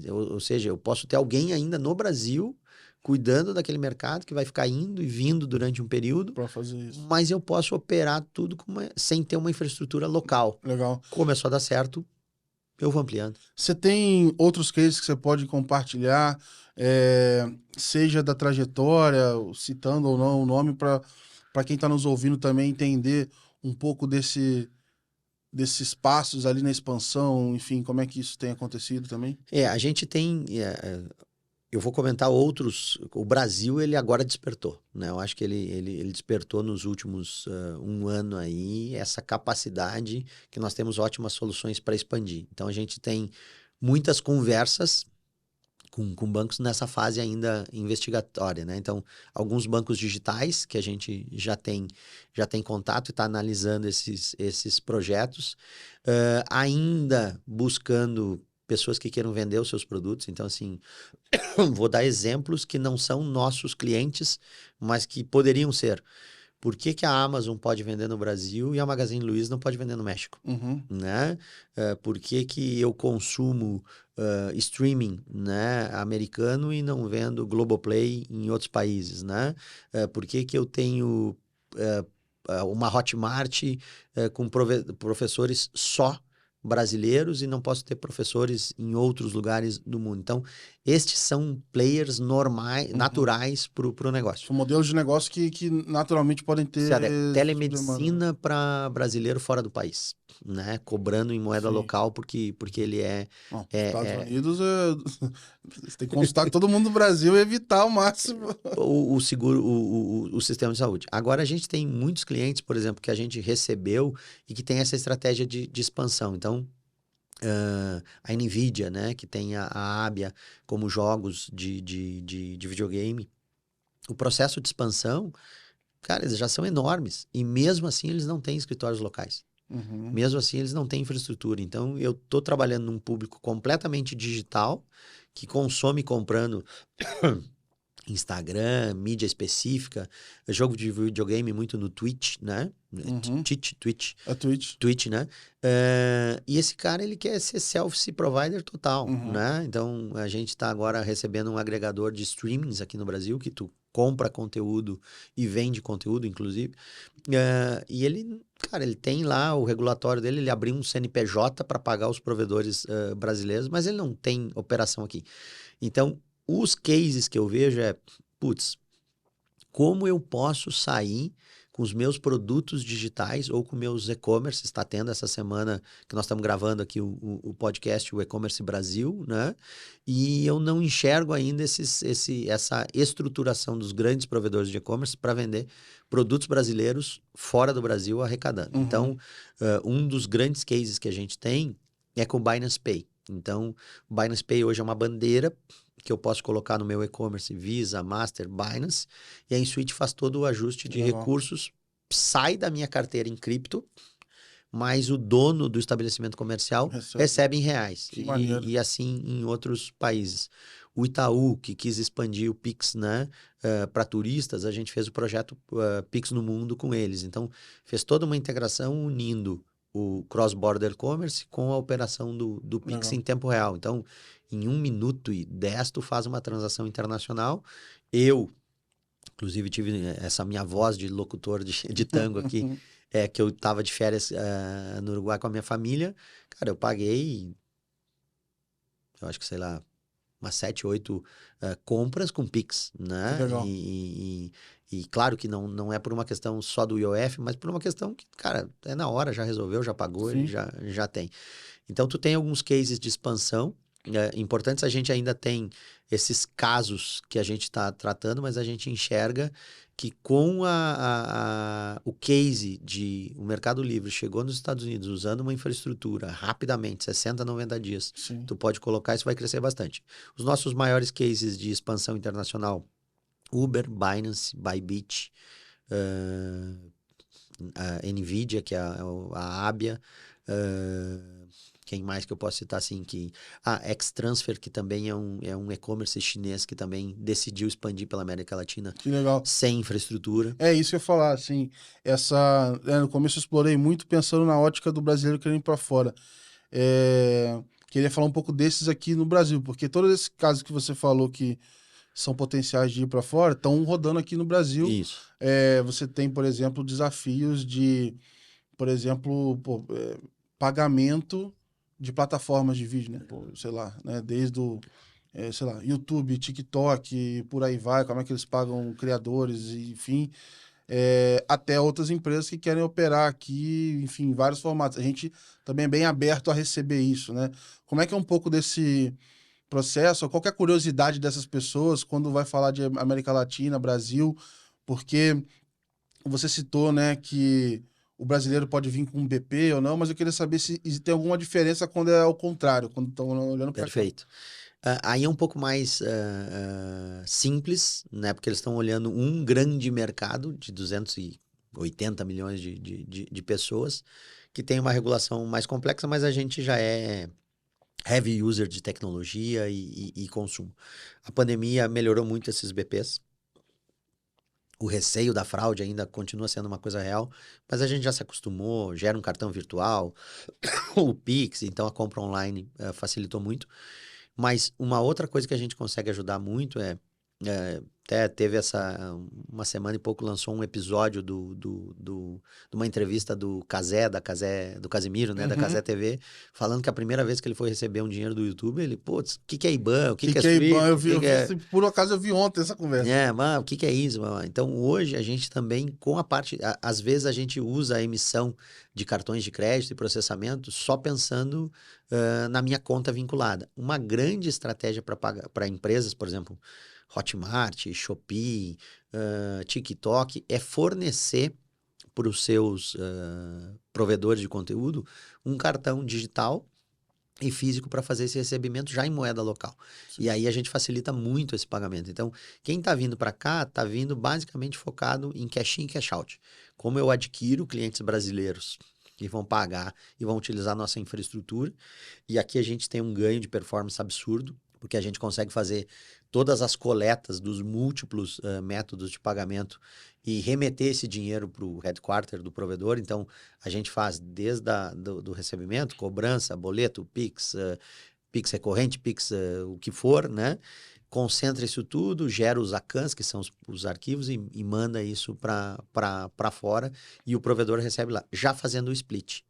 ou seja, eu posso ter alguém ainda no Brasil cuidando daquele mercado que vai ficar indo e vindo durante um período, para fazer isso. Mas eu posso operar tudo sem ter uma infraestrutura local. Legal. Começou a dar certo, eu vou ampliando. Você tem outros cases que você pode compartilhar, seja da trajetória, citando ou não o nome, para para quem está nos ouvindo também entender um pouco desses passos ali na expansão, enfim, como é que isso tem acontecido também? A gente tem. Eu vou comentar outros. O Brasil, ele agora despertou, né? Eu acho que ele despertou nos últimos um ano aí essa capacidade que nós temos ótimas soluções para expandir. Então, a gente tem muitas conversas com bancos nessa fase ainda investigatória, né? Então, alguns bancos digitais que a gente já tem contato e está analisando esses projetos, ainda buscando pessoas que queiram vender os seus produtos. Então, assim, vou dar exemplos que não são nossos clientes, mas que poderiam ser. Por que que a Amazon pode vender no Brasil e a Magazine Luiza não pode vender no México? Uhum. Né? Por que que eu consumo streaming, né, americano e não vendo Globoplay em outros países, né? Por que que eu tenho uma Hotmart com professores só brasileiros e não posso ter professores em outros lugares do mundo? Então, estes são players normais, naturais para o negócio. São modelos de negócio que naturalmente podem ter demanda. Telemedicina para brasileiro fora do país, né? Cobrando em moeda Sim. local porque ele Não, Estados Unidos, você tem que consultar todo mundo do Brasil e evitar ao máximo. o seguro, o sistema de saúde. Agora, a gente tem muitos clientes, por exemplo, que a gente recebeu e que tem essa estratégia de expansão. Então, a NVIDIA, né, que tem a Abia como jogos de videogame, o processo de expansão, cara, eles já são enormes. E mesmo assim, eles não têm escritórios locais. Uhum. Mesmo assim, eles não têm infraestrutura. Então, eu estou trabalhando num público completamente digital, que consome comprando Instagram, mídia específica, jogo de videogame muito no Twitch, né? Uhum. Twitch. A Twitch. Twitch, né? E esse cara, ele quer ser self provider total, Uhum. né? Então, a gente está agora recebendo um agregador de streamings aqui no Brasil, que tu compra conteúdo e vende conteúdo, inclusive. E ele, cara, ele tem lá o regulatório dele, ele abriu um CNPJ para pagar os provedores brasileiros, mas ele não tem operação aqui. Então, os cases que eu vejo putz, como eu posso sair com os meus produtos digitais ou com meus e-commerce? Está tendo essa semana que nós estamos gravando aqui o podcast, o E-Commerce Brasil, né? E eu não enxergo ainda essa estruturação dos grandes provedores de e-commerce para vender produtos brasileiros fora do Brasil arrecadando. Uhum. Então, um dos grandes cases que a gente tem é com o Binance Pay. Então, o Binance Pay hoje é uma bandeira que eu posso colocar no meu e-commerce Visa, Master, Binance, e a InSuite faz todo o ajuste de recursos, sai da minha carteira em cripto, mas o dono do estabelecimento comercial recebe em reais. E assim em outros países. O Itaú, que quis expandir o Pix, né, para turistas, a gente fez o projeto Pix no Mundo com eles. Então, fez toda uma integração unindo o cross-border commerce com a operação do Pix em tempo real. Então, em 1 minuto e 10, tu faz uma transação internacional. Eu, inclusive, tive essa minha voz de locutor de tango aqui, que eu estava de férias no Uruguai com a minha família. Cara, eu paguei, eu acho que, sei lá, umas 7, 8 compras com Pix, né? E claro que não é por uma questão só do IOF, mas por uma questão que, cara, é na hora, já resolveu, já pagou, ele já tem. Então, tu tem alguns cases de expansão importantes. A gente ainda tem esses casos que a gente está tratando, mas a gente enxerga que com o case de o Mercado Livre chegou nos Estados Unidos usando uma infraestrutura rapidamente, 60, 90 dias, tu pode colocar, isso vai crescer bastante. Os nossos maiores cases de expansão internacional, Uber, Binance, Bybit, a NVIDIA, que é a Abia, quem mais que eu posso citar assim? Xtransfer, que também é um e-commerce chinês que também decidiu expandir pela América Latina. Que legal. Sem infraestrutura. É isso que eu ia falar, assim, no começo eu explorei muito pensando na ótica do brasileiro querendo ir para fora. Queria falar um pouco desses aqui no Brasil, porque todos esses casos que você falou que são potenciais de ir para fora estão rodando aqui no Brasil. Isso. Você tem, por exemplo, desafios de, por exemplo, pagamento de plataformas de vídeo, né? Sei lá, né? Desde sei lá, YouTube, TikTok, por aí vai, como é que eles pagam criadores, enfim. até outras empresas que querem operar aqui, enfim, em vários formatos. A gente também é bem aberto a receber isso, né? Como é que é um pouco desse processo? Qual que é a curiosidade dessas pessoas quando vai falar de América Latina, Brasil? Porque você citou, né, que o brasileiro pode vir com um BP ou não, mas eu queria saber se tem alguma diferença quando é ao contrário, quando estão olhando para cá. Perfeito. Aí é um pouco mais simples, né? Porque eles estão olhando um grande mercado de 280 milhões de pessoas, que tem uma regulação mais complexa, mas a gente já é heavy user de tecnologia e consumo. A pandemia melhorou muito esses BPs. O receio da fraude ainda continua sendo uma coisa real, mas a gente já se acostumou, gera um cartão virtual, o Pix, então a compra online facilitou muito. Mas uma outra coisa que a gente consegue ajudar muito até teve uma semana e pouco, lançou um episódio de uma entrevista do do Casimiro, né, da Cazé TV, falando que a primeira vez que ele foi receber um dinheiro do YouTube, ele, putz, o que é IBAN? O que é é IBAN? Swift? Por acaso eu vi ontem essa conversa. Mano, o que é isso, mano? Então, hoje a gente também, com a parte, às vezes a gente usa a emissão de cartões de crédito e processamento só pensando na minha conta vinculada. Uma grande estratégia para empresas, por exemplo, Hotmart, Shopee, TikTok, é fornecer para os seus provedores de conteúdo um cartão digital e físico para fazer esse recebimento já em moeda local. Sim. E aí a gente facilita muito esse pagamento. Então, quem está vindo para cá está vindo basicamente focado em cash in, cash out. Como eu adquiro clientes brasileiros que vão pagar e vão utilizar nossa infraestrutura, e aqui a gente tem um ganho de performance absurdo, porque a gente consegue fazer todas as coletas dos múltiplos métodos de pagamento e remeter esse dinheiro para o headquarter do provedor. Então, a gente faz desde do recebimento, cobrança, boleto, Pix, Pix recorrente, Pix o que for, né? Concentra isso tudo, gera os ACANs, que são os arquivos, e manda isso para fora, e o provedor recebe lá, já fazendo o split.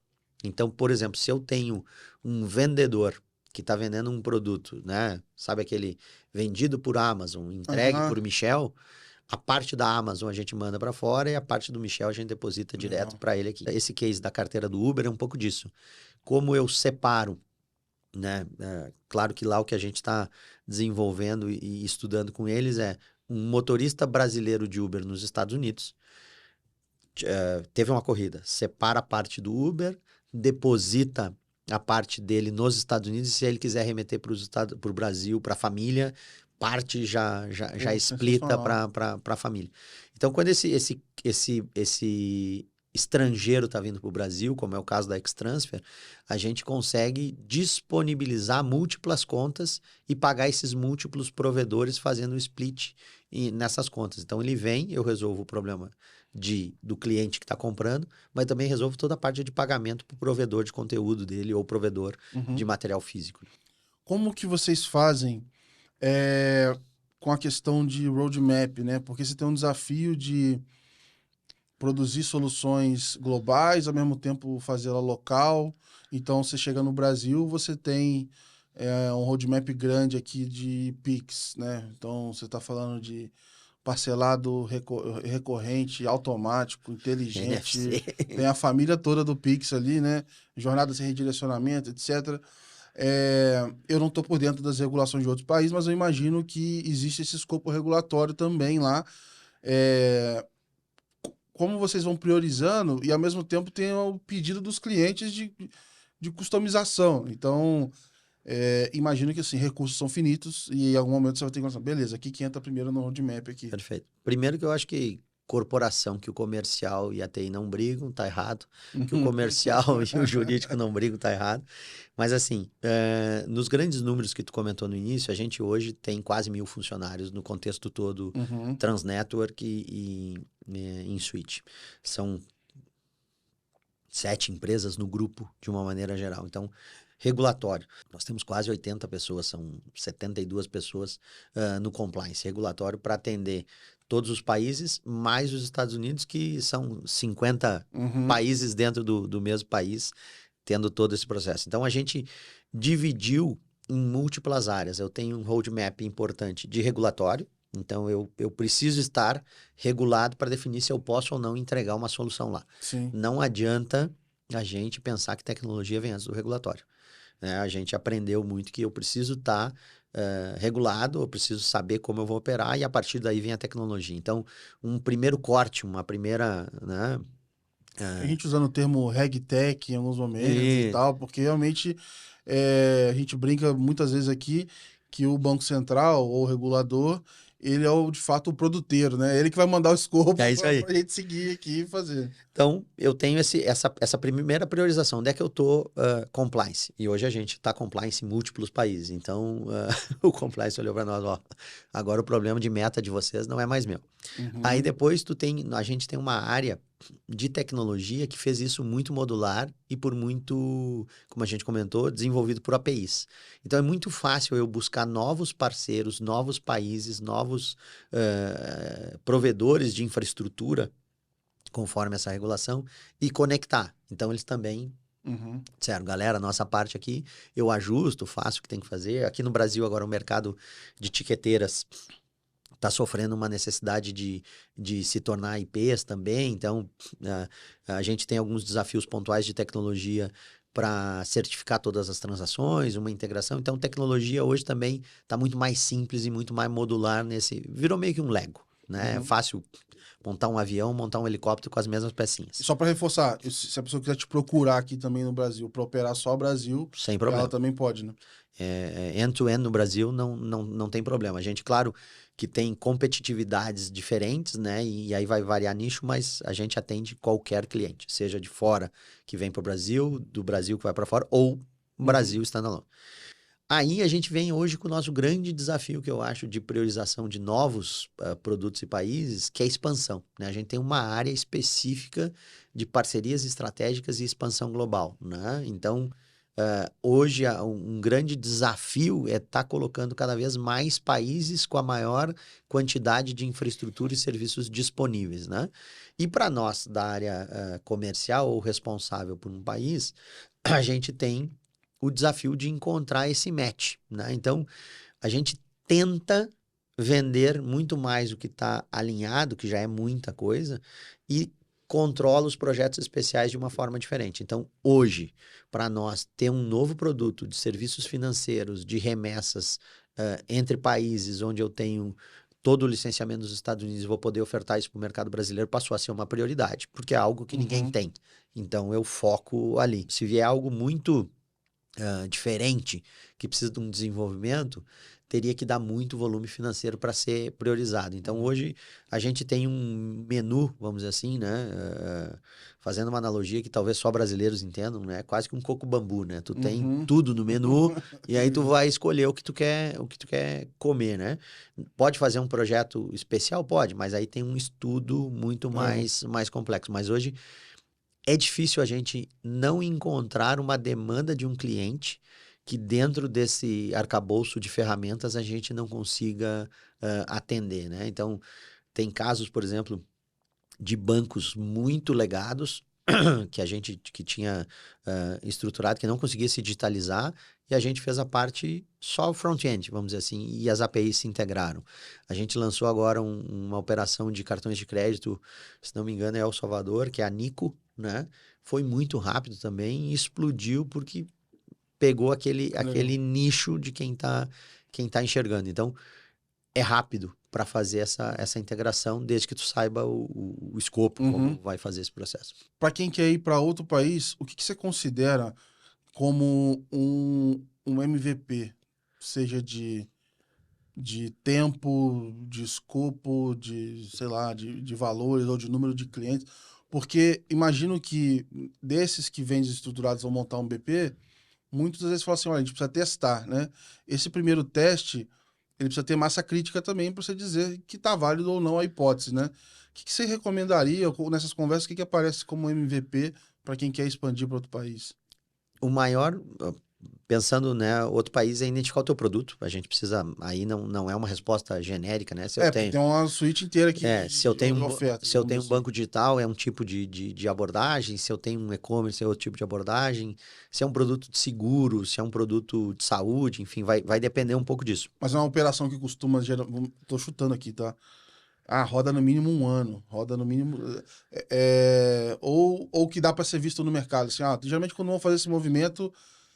Então, por exemplo, se eu tenho um vendedor que está vendendo um produto, né? Sabe aquele vendido por Amazon, entregue por Michel, a parte da Amazon a gente manda para fora e a parte do Michel a gente deposita direto para ele aqui. Esse case da carteira do Uber é um pouco disso. Como eu separo, né? Claro que lá o que a gente está desenvolvendo e estudando com eles é um motorista brasileiro de Uber nos Estados Unidos. Teve uma corrida, separa a parte do Uber, deposita a parte dele nos Estados Unidos, e se ele quiser remeter para o Brasil, para a família, parte já explita para a família. Então, quando esse estrangeiro está vindo para o Brasil, como é o caso da Xtransfer, a gente consegue disponibilizar múltiplas contas e pagar esses múltiplos provedores fazendo o split nessas contas. Então, ele vem, eu resolvo o problema do cliente que está comprando, mas também resolve toda a parte de pagamento para o provedor de conteúdo dele ou provedor de material físico. Como que vocês fazem com a questão de roadmap, né? Porque você tem um desafio de produzir soluções globais, ao mesmo tempo fazê-la local. Então, você chega no Brasil, você tem um roadmap grande aqui de Pix, né? Então, você está falando de parcelado recorrente, automático, inteligente. NFC. Tem a família toda do Pix ali, né? Jornada sem redirecionamento, etc. Eu não estou por dentro das regulações de outros países, mas eu imagino que existe esse escopo regulatório também lá. Como vocês vão priorizando e, ao mesmo tempo, tem o pedido dos clientes de customização. Então, imagino que, assim, recursos são finitos e, em algum momento, você vai ter que pensar, beleza, aqui que entra primeiro no roadmap aqui. Perfeito. Primeiro que eu acho que corporação, que o comercial e a TI não brigam, tá errado. Que o comercial e o jurídico não brigam, tá errado. Mas, assim, nos grandes números que tu comentou no início, a gente hoje tem quase 1.000 funcionários no contexto todo Transnetwork e InSuite. São 7 empresas no grupo, de uma maneira geral. Então, regulatório. Nós temos quase 80 pessoas, são 72 pessoas no compliance regulatório para atender todos os países, mais os Estados Unidos, que são 50 países dentro do mesmo país, tendo todo esse processo. Então, a gente dividiu em múltiplas áreas. Eu tenho um roadmap importante de regulatório, Então, eu preciso estar regulado para definir se eu posso ou não entregar uma solução lá. Sim. Não adianta a gente pensar que tecnologia vem antes do regulatório, né? A gente aprendeu muito que eu preciso estar regulado, eu preciso saber como eu vou operar e a partir daí vem a tecnologia. Então, um primeiro corte, uma primeira, né? A gente usando o termo RegTech em alguns momentos e E tal, porque realmente a gente brinca muitas vezes aqui que o Banco Central ou o regulador, ele é de fato o produteiro, né? Ele que vai mandar o escopo é isso para aí. a gente seguir aqui e fazer. Então, eu tenho essa primeira priorização. Onde é que eu estou compliance? E hoje a gente está compliance em múltiplos países. Então, o compliance olhou para nós, ó, agora o problema de meta de vocês não é mais meu. Aí Uhum. depois a gente tem uma área de tecnologia que fez isso muito modular e por muito, como a gente comentou, desenvolvido por APIs. Então é muito fácil eu buscar novos parceiros, novos países, novos provedores de infraestrutura conforme essa regulação e conectar. Então eles também Uhum. disseram, galera, nossa parte aqui eu ajusto, faço o que tem que fazer. Aqui no Brasil agora o mercado de tiqueteiras está sofrendo uma necessidade de se tornar IPs também, então a gente tem alguns desafios pontuais de tecnologia para certificar todas as transações, uma integração. Então, tecnologia hoje também está muito mais simples e muito mais modular nesse. Virou meio que um Lego, né? É Uhum. fácil montar um avião, montar um helicóptero com as mesmas E pecinhas, só para reforçar, se a pessoa quiser te procurar aqui também no Brasil para operar só o Brasil, sem ela problema. também pode, né? End-to-end no Brasil não tem problema. A gente, claro, que tem competitividades diferentes, né? E aí vai variar nicho, mas a gente atende qualquer cliente, seja de fora que vem para o Brasil, do Brasil que vai para fora, ou Uhum. Brasil standalone. Aí a gente vem hoje com o nosso grande desafio, que eu acho, de priorização de novos produtos e países, que é a expansão, né? A gente tem uma área específica de parcerias estratégicas e expansão global, né? Então, hoje, um grande desafio é estar colocando cada vez mais países com a maior quantidade de infraestrutura e serviços disponíveis, né? E para nós, da área comercial ou responsável por um país, a gente tem o desafio de encontrar esse match, né? Então, a gente tenta vender muito mais o que está alinhado, que já é muita coisa, e controla os projetos especiais de uma forma diferente. Então, hoje, para nós ter um novo produto de serviços financeiros, de remessas entre países, onde eu tenho todo o licenciamento dos Estados Unidos e vou poder ofertar isso para o mercado brasileiro, passou a ser uma prioridade, porque é algo que ninguém Uhum. tem. Então, eu foco ali. Se vier algo muito diferente, que precisa de um desenvolvimento, teria que dar muito volume financeiro para ser priorizado. Então, Uhum. hoje, a gente tem um menu, vamos dizer assim, né? Fazendo uma analogia que talvez só brasileiros entendam, né? Quase que um coco bambu, né? Tu tem Uhum. tudo no menu e aí tu Entendi. vai escolher o que tu quer comer, né? Pode fazer um projeto especial? Pode, mas aí tem um estudo muito É. mais complexo. Mas hoje é difícil a gente não encontrar uma demanda de um cliente que dentro desse arcabouço de ferramentas a gente não consiga atender, né? Então, tem casos, por exemplo, de bancos muito legados que a gente que tinha estruturado, que não conseguia se digitalizar, e a gente fez a parte só o front-end, vamos dizer assim, e as APIs se integraram. A gente lançou agora uma operação de cartões de crédito, se não me engano, é El Salvador, que é a Nico, né? Foi muito rápido também e explodiu porque pegou Legal. aquele nicho de quem tá enxergando. Então, é rápido para fazer essa integração, desde que tu saiba o escopo, como Uhum. vai fazer esse processo. Para quem quer ir para outro país, o que que você considera como um MVP? Seja de tempo, de escopo, de, sei lá, de valores ou de número de clientes. Porque imagino que desses que vêm desestruturados vão montar um BP, muitas vezes falam assim, olha, a gente precisa testar, né? Esse primeiro teste, ele precisa ter massa crítica também para você dizer que está válido ou não a hipótese, né? O que que você recomendaria ou nessas conversas? O que que aparece como MVP para quem quer expandir para outro país? O maior, pensando, né, outro país é identificar o teu produto. A gente precisa, aí não é uma resposta genérica, né? Se eu Porque tenho, tem uma suíte inteira aqui se eu tenho de ofertas, se eu vamos tenho um dizer assim. banco digital, é um tipo de abordagem. Se eu tenho um e-commerce, é outro tipo de abordagem. Se é um produto de seguro, se é um produto de saúde, enfim, vai depender um pouco disso. Mas é uma operação que costuma gerar. Tô chutando aqui, tá? Ah, roda no mínimo um ano. Roda no mínimo. Ou que dá para ser visto no mercado. Assim, geralmente quando vão fazer esse movimento.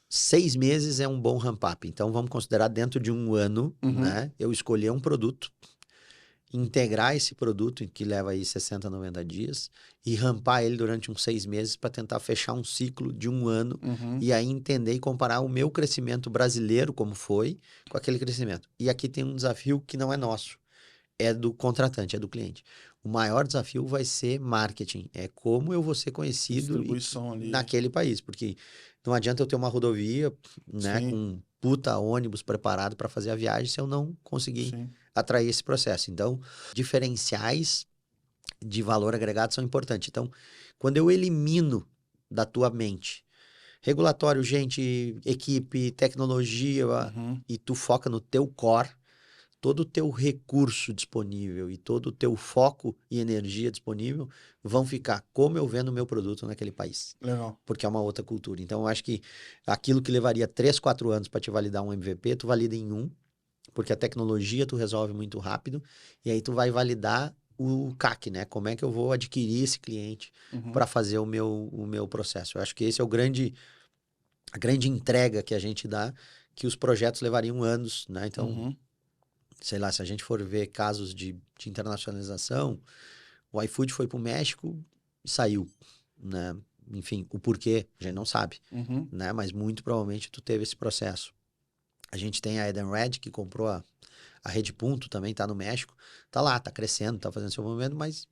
6 meses é um bom ramp-up. Então, vamos considerar dentro de um ano, Uhum, né? Eu escolher um produto, integrar esse produto, que leva aí 60, 90 dias, e rampar ele durante uns 6 meses para tentar fechar um ciclo de um ano uhum, e aí entender e comparar o meu crescimento brasileiro, como foi, com aquele crescimento. E aqui tem um desafio que não é nosso, é do contratante, é do cliente. O maior desafio vai ser marketing, é como eu vou ser conhecido distribuição ali. naquele país, porque não adianta eu ter uma rodovia, né, com Sim, um puta ônibus preparado para fazer a viagem se eu não conseguir sim. atrair esse processo. Então, diferenciais de valor agregado são importantes. Então, quando eu elimino da tua mente regulatório, gente, equipe, tecnologia, Uhum, e tu foca no teu core, todo o teu recurso disponível e todo o teu foco e energia disponível vão ficar como eu vendo o meu produto naquele país. legal. Porque é uma outra cultura. Então, eu acho que aquilo que levaria 3, 4 anos para te validar um MVP, tu valida em um, porque a tecnologia tu resolve muito rápido, e aí tu vai validar o CAC, né? Como é que eu vou adquirir esse cliente Uhum, para fazer o meu processo. Eu acho que esse é a grande entrega que a gente dá, que os projetos levariam anos, né? Então, uhum, sei lá, se a gente for ver casos de internacionalização, o iFood foi para o México e saiu, né? Enfim, o porquê a gente não sabe, uhum. né? Mas muito provavelmente tu teve esse processo. A gente tem a Edenred, que comprou a Rede Punto, também está no México. Tá lá, tá crescendo, tá fazendo seu movimento, mas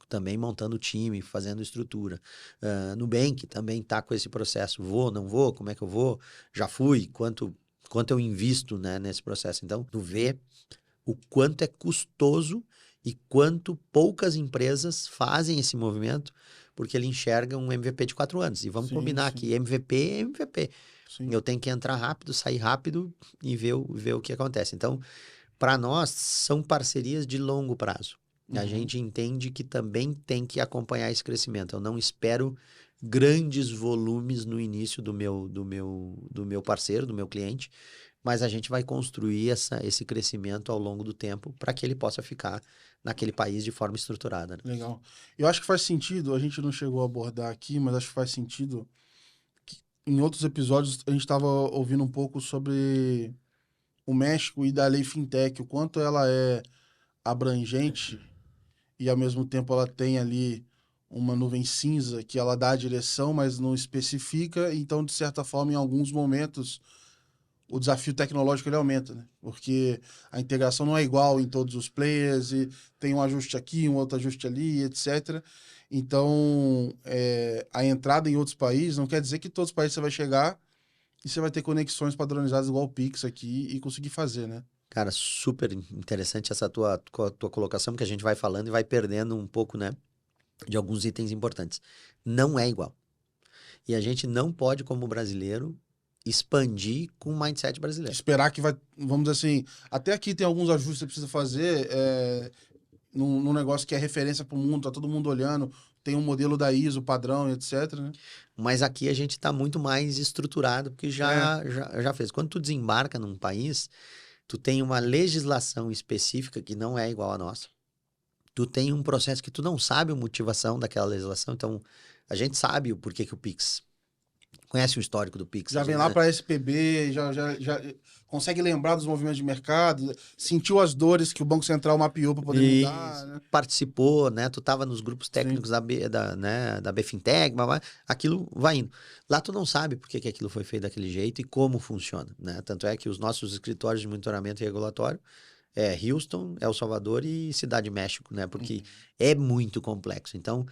também montando time, fazendo estrutura. Nubank também tá com esse processo. Vou, não vou, como é que eu vou? Já fui, quanto eu invisto, né, nesse processo. Então, tu vê o quanto é custoso e quanto poucas empresas fazem esse movimento, porque ele enxerga um MVP de 4 anos. E vamos Sim, combinar sim, que MVP é MVP. sim. Eu tenho que entrar rápido, sair rápido e ver o que acontece. Então, para nós, são parcerias de longo prazo. A Uhum, gente entende que também tem que acompanhar esse crescimento. Eu não espero grandes volumes no início do meu parceiro, do meu cliente, mas a gente vai construir esse crescimento ao longo do tempo para que ele possa ficar naquele país de forma estruturada, né? legal. Eu acho que faz sentido, a gente não chegou a abordar aqui, mas acho que faz sentido. Em outros episódios, a gente estava ouvindo um pouco sobre o México e da lei fintech, o quanto ela é abrangente e ao mesmo tempo ela tem ali uma nuvem cinza que ela dá a direção, mas não especifica. Então, de certa forma, em alguns momentos, o desafio tecnológico ele aumenta, né? Porque a integração não é igual em todos os players e tem um ajuste aqui, um outro ajuste ali, etc. Então, a entrada em outros países não quer dizer que todos os países você vai chegar e você vai ter conexões padronizadas igual o Pix aqui e conseguir fazer, né? Cara, super interessante essa tua colocação, que a gente vai falando e vai perdendo um pouco, né, de alguns itens importantes. Não é igual. E a gente não pode, como brasileiro, expandir com o mindset brasileiro. Esperar que vai, vamos dizer assim, até aqui tem alguns ajustes que você precisa fazer num negócio que é referência para o mundo, tá todo mundo olhando, tem um modelo da ISO, padrão, etc, né? Mas aqui a gente está muito mais estruturado, porque É, já fez. Quando tu desembarca num país, tu tem uma legislação específica que não é igual à nossa. Tu tem um processo que tu não sabe a motivação daquela legislação. Então, a gente sabe o porquê que o Pix. Conhece o histórico do Pix, já vem lá né? para SPB, já consegue lembrar dos movimentos de mercado, sentiu as dores que o Banco Central mapeou para poder E mudar, né? participou, né? Tu tava nos grupos Sim. técnicos da BFintech, blá, blá, aquilo vai indo. Lá tu não sabe por que que aquilo foi feito daquele jeito e como funciona, né? Tanto é que os nossos escritórios de monitoramento regulatório é Houston, El Salvador e Cidade de México, né? Porque Uhum. é muito complexo. Então,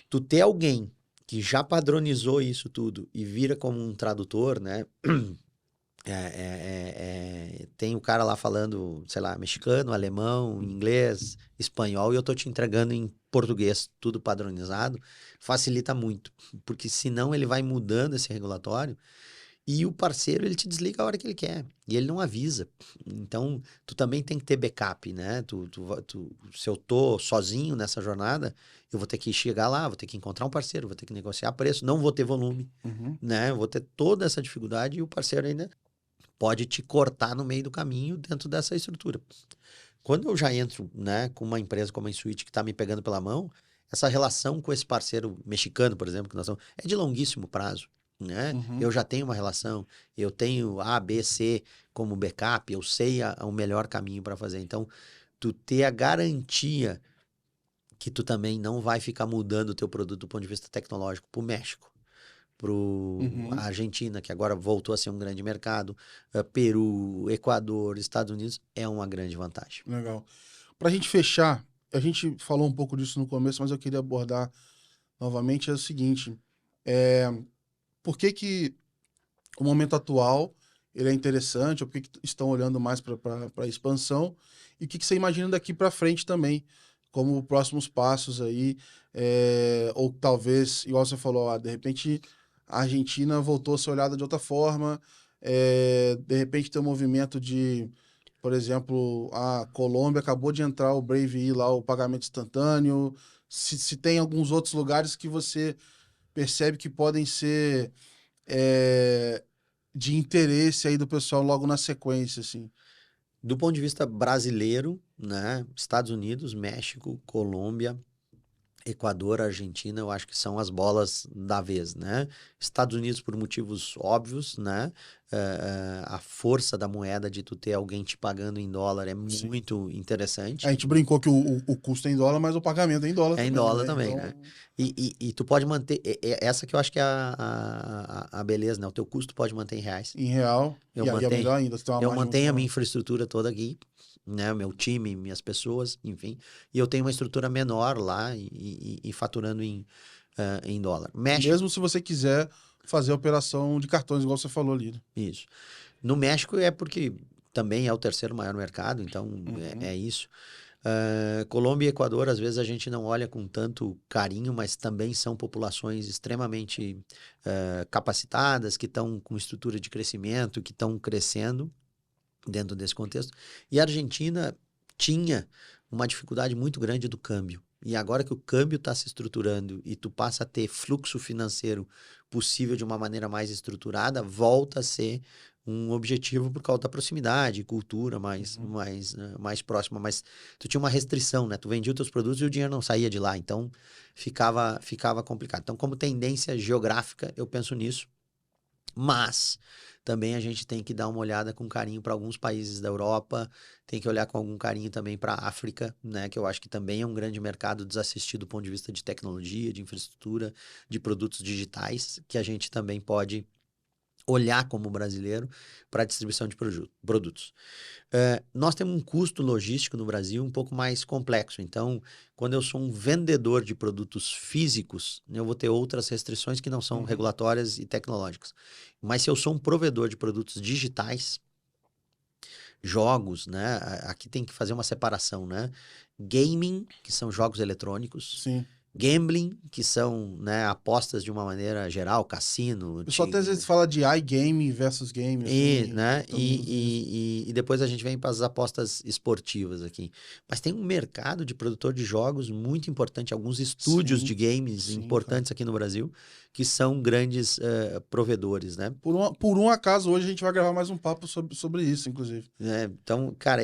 tu ter alguém que já padronizou isso tudo e vira como um tradutor, né? Tem o cara lá falando, sei lá, mexicano, alemão, inglês, espanhol, e eu tô te entregando em português, tudo padronizado, facilita muito, porque senão ele vai mudando esse regulatório E o parceiro, ele te desliga a hora que ele quer. E ele não avisa. Então, tu também tem que ter backup, né? Se eu tô sozinho nessa jornada, eu vou ter que chegar lá, vou ter que encontrar um parceiro, vou ter que negociar preço, não vou ter volume, né? Eu vou ter toda essa dificuldade e o parceiro ainda pode te cortar no meio do caminho dentro dessa estrutura. Quando eu já entro, né, com uma empresa como a Insuit que está me pegando pela mão, essa relação com esse parceiro mexicano, por exemplo, que nós estamos, é de longuíssimo prazo, né? Uhum. Eu já tenho uma relação, eu tenho A, B, C como backup, eu sei o melhor caminho para fazer. Então, tu ter a garantia que tu também não vai ficar mudando o teu produto do ponto de vista tecnológico para o México, para a Argentina, que agora voltou a ser um grande mercado, Peru, Equador, Estados Unidos, é uma grande vantagem. Legal. Para a gente fechar, a gente falou um pouco disso no começo, mas eu queria abordar novamente é o seguinte, por que que o momento atual ele é interessante, ou por que que estão olhando mais para a expansão, e o que que você imagina daqui para frente também, como próximos passos aí, ou talvez, igual você falou, de repente a Argentina voltou a ser olhada de outra forma, de repente tem um movimento de, por exemplo, a Colômbia acabou de entrar o Brave lá, o pagamento instantâneo, se tem alguns outros lugares que você percebe que podem ser de interesse aí do pessoal logo na sequência, assim. Do ponto de vista brasileiro, né, Estados Unidos, México, Colômbia, Equador, Argentina, eu acho que são as bolas da vez, né? Estados Unidos por motivos óbvios, né? A força da moeda de tu ter alguém te pagando em dólar é Sim. muito interessante. A gente brincou que o custo é em dólar, mas o pagamento é em dólar É em também, dólar né? também, Então, né? E tu pode manter, essa que eu acho que é a beleza, né? O teu custo pode manter em reais. em real, Eu e aí é mantenho, melhor ainda, você tem uma eu margem muito mantenho a minha maior. infraestrutura toda aqui, né? O meu time, minhas pessoas, enfim. E eu tenho uma estrutura menor lá e faturando em dólar. México, Mesmo se você quiser fazer a operação de cartões, igual você falou ali. Né? isso. No México é porque também é o terceiro maior mercado, então é isso. Colômbia e Equador, às vezes a gente não olha com tanto carinho, mas também são populações extremamente capacitadas, que estão com estrutura de crescimento, que estão crescendo dentro desse contexto. E a Argentina tinha uma dificuldade muito grande do câmbio. E agora que o câmbio está se estruturando e tu passa a ter fluxo financeiro possível de uma maneira mais estruturada, volta a ser um objetivo por causa da proximidade, cultura mais próxima. Mas tu tinha uma restrição, né? Tu vendia os teus produtos e o dinheiro não saía de lá. Então, ficava complicado. Então, como tendência geográfica, eu penso nisso. Mas também a gente tem que dar uma olhada com carinho para alguns países da Europa, tem que olhar com algum carinho também para a África, né, que eu acho que também é um grande mercado desassistido do ponto de vista de tecnologia, de infraestrutura, de produtos digitais, que a gente também pode olhar como brasileiro para a distribuição de produtos. Nós temos um custo logístico no Brasil um pouco mais complexo. Então, quando eu sou um vendedor de produtos físicos, eu vou ter outras restrições que não são regulatórias e tecnológicas. Mas se eu sou um provedor de produtos digitais, jogos, né? Aqui tem que fazer uma separação, né? Gaming, que são jogos eletrônicos. Sim. Gambling, que são, né, apostas de uma maneira geral, cassino. O pessoal até às vezes fala de iGame versus game, assim. Né? E depois a gente vem para as apostas esportivas aqui. Mas tem um mercado de produtor de jogos muito importante, alguns estúdios de games importantes aqui no Brasil, que são grandes provedores, né? Por um acaso, hoje a gente vai gravar mais um papo sobre isso, inclusive. Então, cara,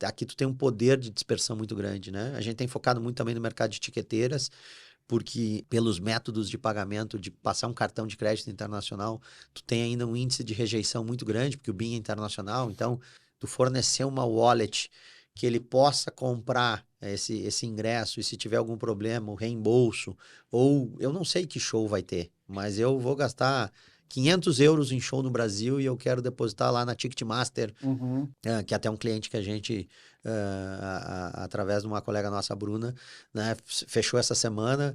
aqui tu tem um poder de dispersão muito grande, né? A gente tem focado muito também no mercado de etiqueteiras, porque pelos métodos de pagamento, de passar um cartão de crédito internacional, tu tem ainda um índice de rejeição muito grande, porque o BIM é internacional, então tu fornecer uma wallet que ele possa comprar esse ingresso e se tiver algum problema, o reembolso, ou eu não sei que show vai ter, mas eu vou gastar 500 euros em show no Brasil e eu quero depositar lá na Ticketmaster, que é até um cliente que a gente, através de uma colega nossa, a Bruna, né, fechou essa semana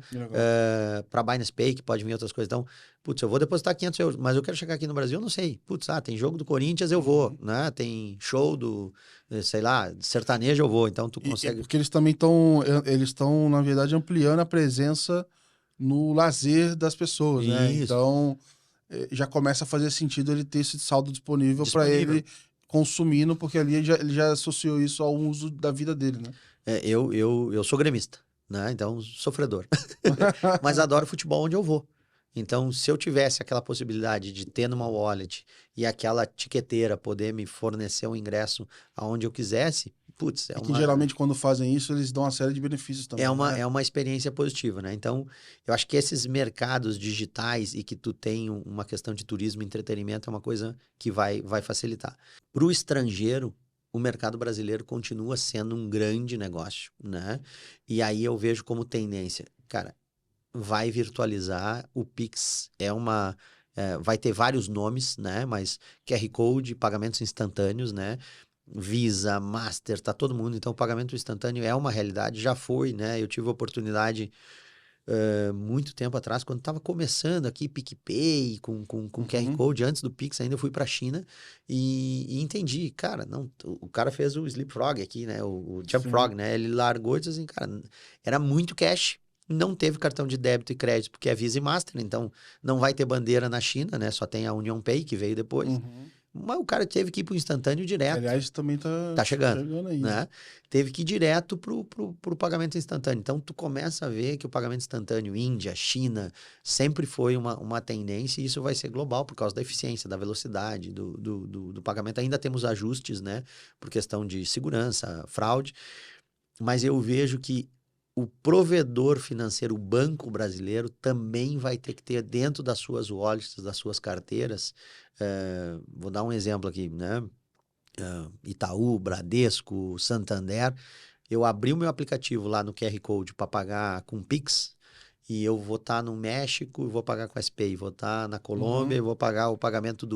para Binance Pay, que pode vir outras coisas. Então, putz, eu vou depositar 500 euros, mas eu quero chegar aqui no Brasil, eu não sei. Putz, tem jogo do Corinthians, eu vou, né? Tem show do, sei lá, sertanejo, eu vou. Então, tu consegue... Porque eles também estão, na verdade, ampliando a presença no lazer das pessoas, né? Isso. Então... já começa a fazer sentido ele ter esse saldo disponível para ele consumindo, porque ali ele já associou isso ao uso da vida dele, né? Eu sou gremista, né? Então, sofredor. Mas adoro futebol onde eu vou. Então, se eu tivesse aquela possibilidade de ter numa wallet e aquela tiqueteira poder me fornecer um ingresso aonde eu quisesse, putz, E que geralmente quando fazem isso, eles dão uma série de benefícios também, né? é uma experiência positiva, né? Então, eu acho que esses mercados digitais e que tu tem uma questão de turismo e entretenimento é uma coisa que vai facilitar. Para o estrangeiro, o mercado brasileiro continua sendo um grande negócio, né? E aí eu vejo como tendência, cara, vai virtualizar, o Pix vai ter vários nomes, né? Mas QR Code, pagamentos instantâneos, né? Visa, Master, tá todo mundo. Então, o pagamento instantâneo é uma realidade, já foi, né? Eu tive a oportunidade muito tempo atrás, quando estava começando aqui, PicPay, com QR Code, antes do Pix, ainda eu fui para a China e entendi, cara, não, o cara fez o Sleepfrog aqui, né? O Jumpfrog, né? Ele largou e disse assim, cara, era muito cash. Não teve cartão de débito e crédito, porque é Visa e Master, então não vai ter bandeira na China, né? Só tem a UnionPay, que veio depois. Mas o cara teve que ir pro instantâneo direto. Aliás, também tá chegando aí, né? Teve que ir direto pro pagamento instantâneo. Então, tu começa a ver que o pagamento instantâneo, Índia, China, sempre foi uma tendência e isso vai ser global por causa da eficiência, da velocidade do pagamento. Ainda temos ajustes, né? Por questão de segurança, fraude. Mas eu vejo que o provedor financeiro, o banco brasileiro, também vai ter que ter dentro das suas wallets, das suas carteiras. Vou dar um exemplo aqui, né? Itaú, Bradesco, Santander. Eu abri o meu aplicativo lá no QR Code para pagar com Pix e eu vou estar no México e vou pagar com a SPAY, vou estar na Colômbia e vou pagar o pagamento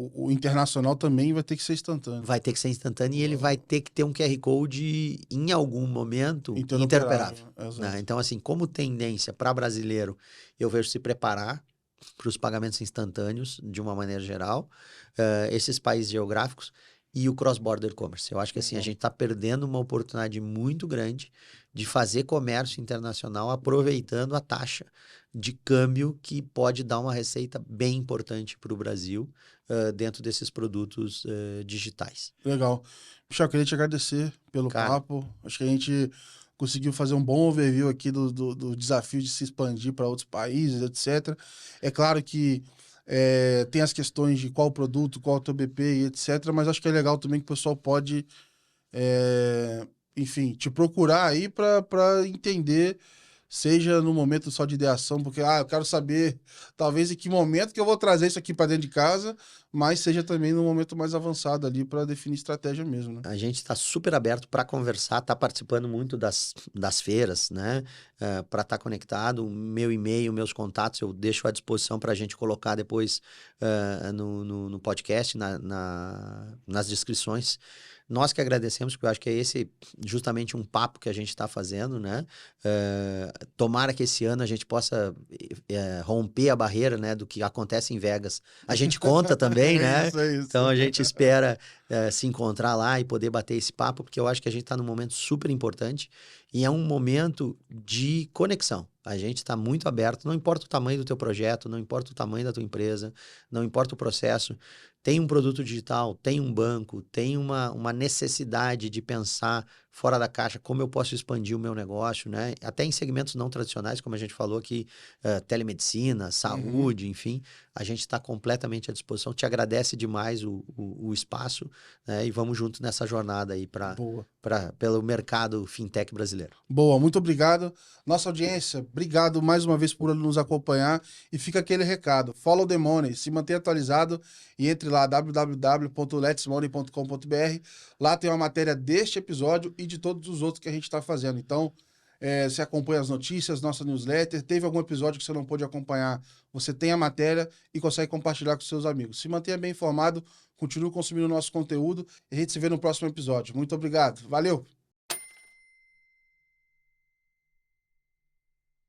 o internacional também vai ter que ser instantâneo. Vai ter que ser instantâneo e ele vai ter que ter um QR Code em algum momento interoperável. Né? Então, assim, como tendência para brasileiro, eu vejo se preparar para os pagamentos instantâneos, de uma maneira geral, esses países geográficos e o cross-border commerce. Eu acho que assim, a gente está perdendo uma oportunidade muito grande de fazer comércio internacional aproveitando a taxa de câmbio que pode dar uma receita bem importante para o Brasil dentro desses produtos digitais. Legal. Michel, queria te agradecer pelo papo. Acho que a gente conseguiu fazer um bom overview aqui do desafio de se expandir para outros países, etc. É claro que tem as questões de qual produto, qual o teu BP e etc. Mas acho que é legal também que o pessoal pode, enfim, te procurar aí para entender, seja no momento só de ideação, porque eu quero saber talvez em que momento que eu vou trazer isso aqui para dentro de casa, mas seja também no momento mais avançado ali para definir estratégia mesmo, né? A gente está super aberto para conversar, está participando muito das feiras, né? Para estar conectado, meu e-mail, meus contatos, eu deixo à disposição para a gente colocar depois no podcast, nas descrições. Nós que agradecemos, porque eu acho que é esse justamente um papo que a gente está fazendo, né? Tomara que esse ano a gente possa romper a barreira, né, do que acontece em Vegas. A gente conta também, né? Isso. Então a gente espera se encontrar lá e poder bater esse papo, porque eu acho que a gente está num momento super importante e é um momento de conexão. A gente está muito aberto, não importa o tamanho do teu projeto, não importa o tamanho da tua empresa, não importa o processo. Tem um produto digital, tem um banco, tem uma necessidade de pensar fora da caixa, como eu posso expandir o meu negócio, né? Até em segmentos não tradicionais, como a gente falou aqui, telemedicina, saúde, enfim, a gente está completamente à disposição. Te agradece demais o espaço, né? E vamos juntos nessa jornada aí pelo mercado fintech brasileiro. Boa, muito obrigado. Nossa audiência, obrigado mais uma vez por nos acompanhar e fica aquele recado, follow the money, se mantenha atualizado e entre lá www.letsmoney.com.br, lá tem uma matéria deste episódio e de todos os outros que a gente está fazendo. Então, você acompanha as notícias, nossa newsletter, teve algum episódio que você não pôde acompanhar, você tem a matéria e consegue compartilhar com seus amigos. Se mantenha bem informado, continue consumindo o nosso conteúdo e a gente se vê no próximo episódio. Muito obrigado, valeu!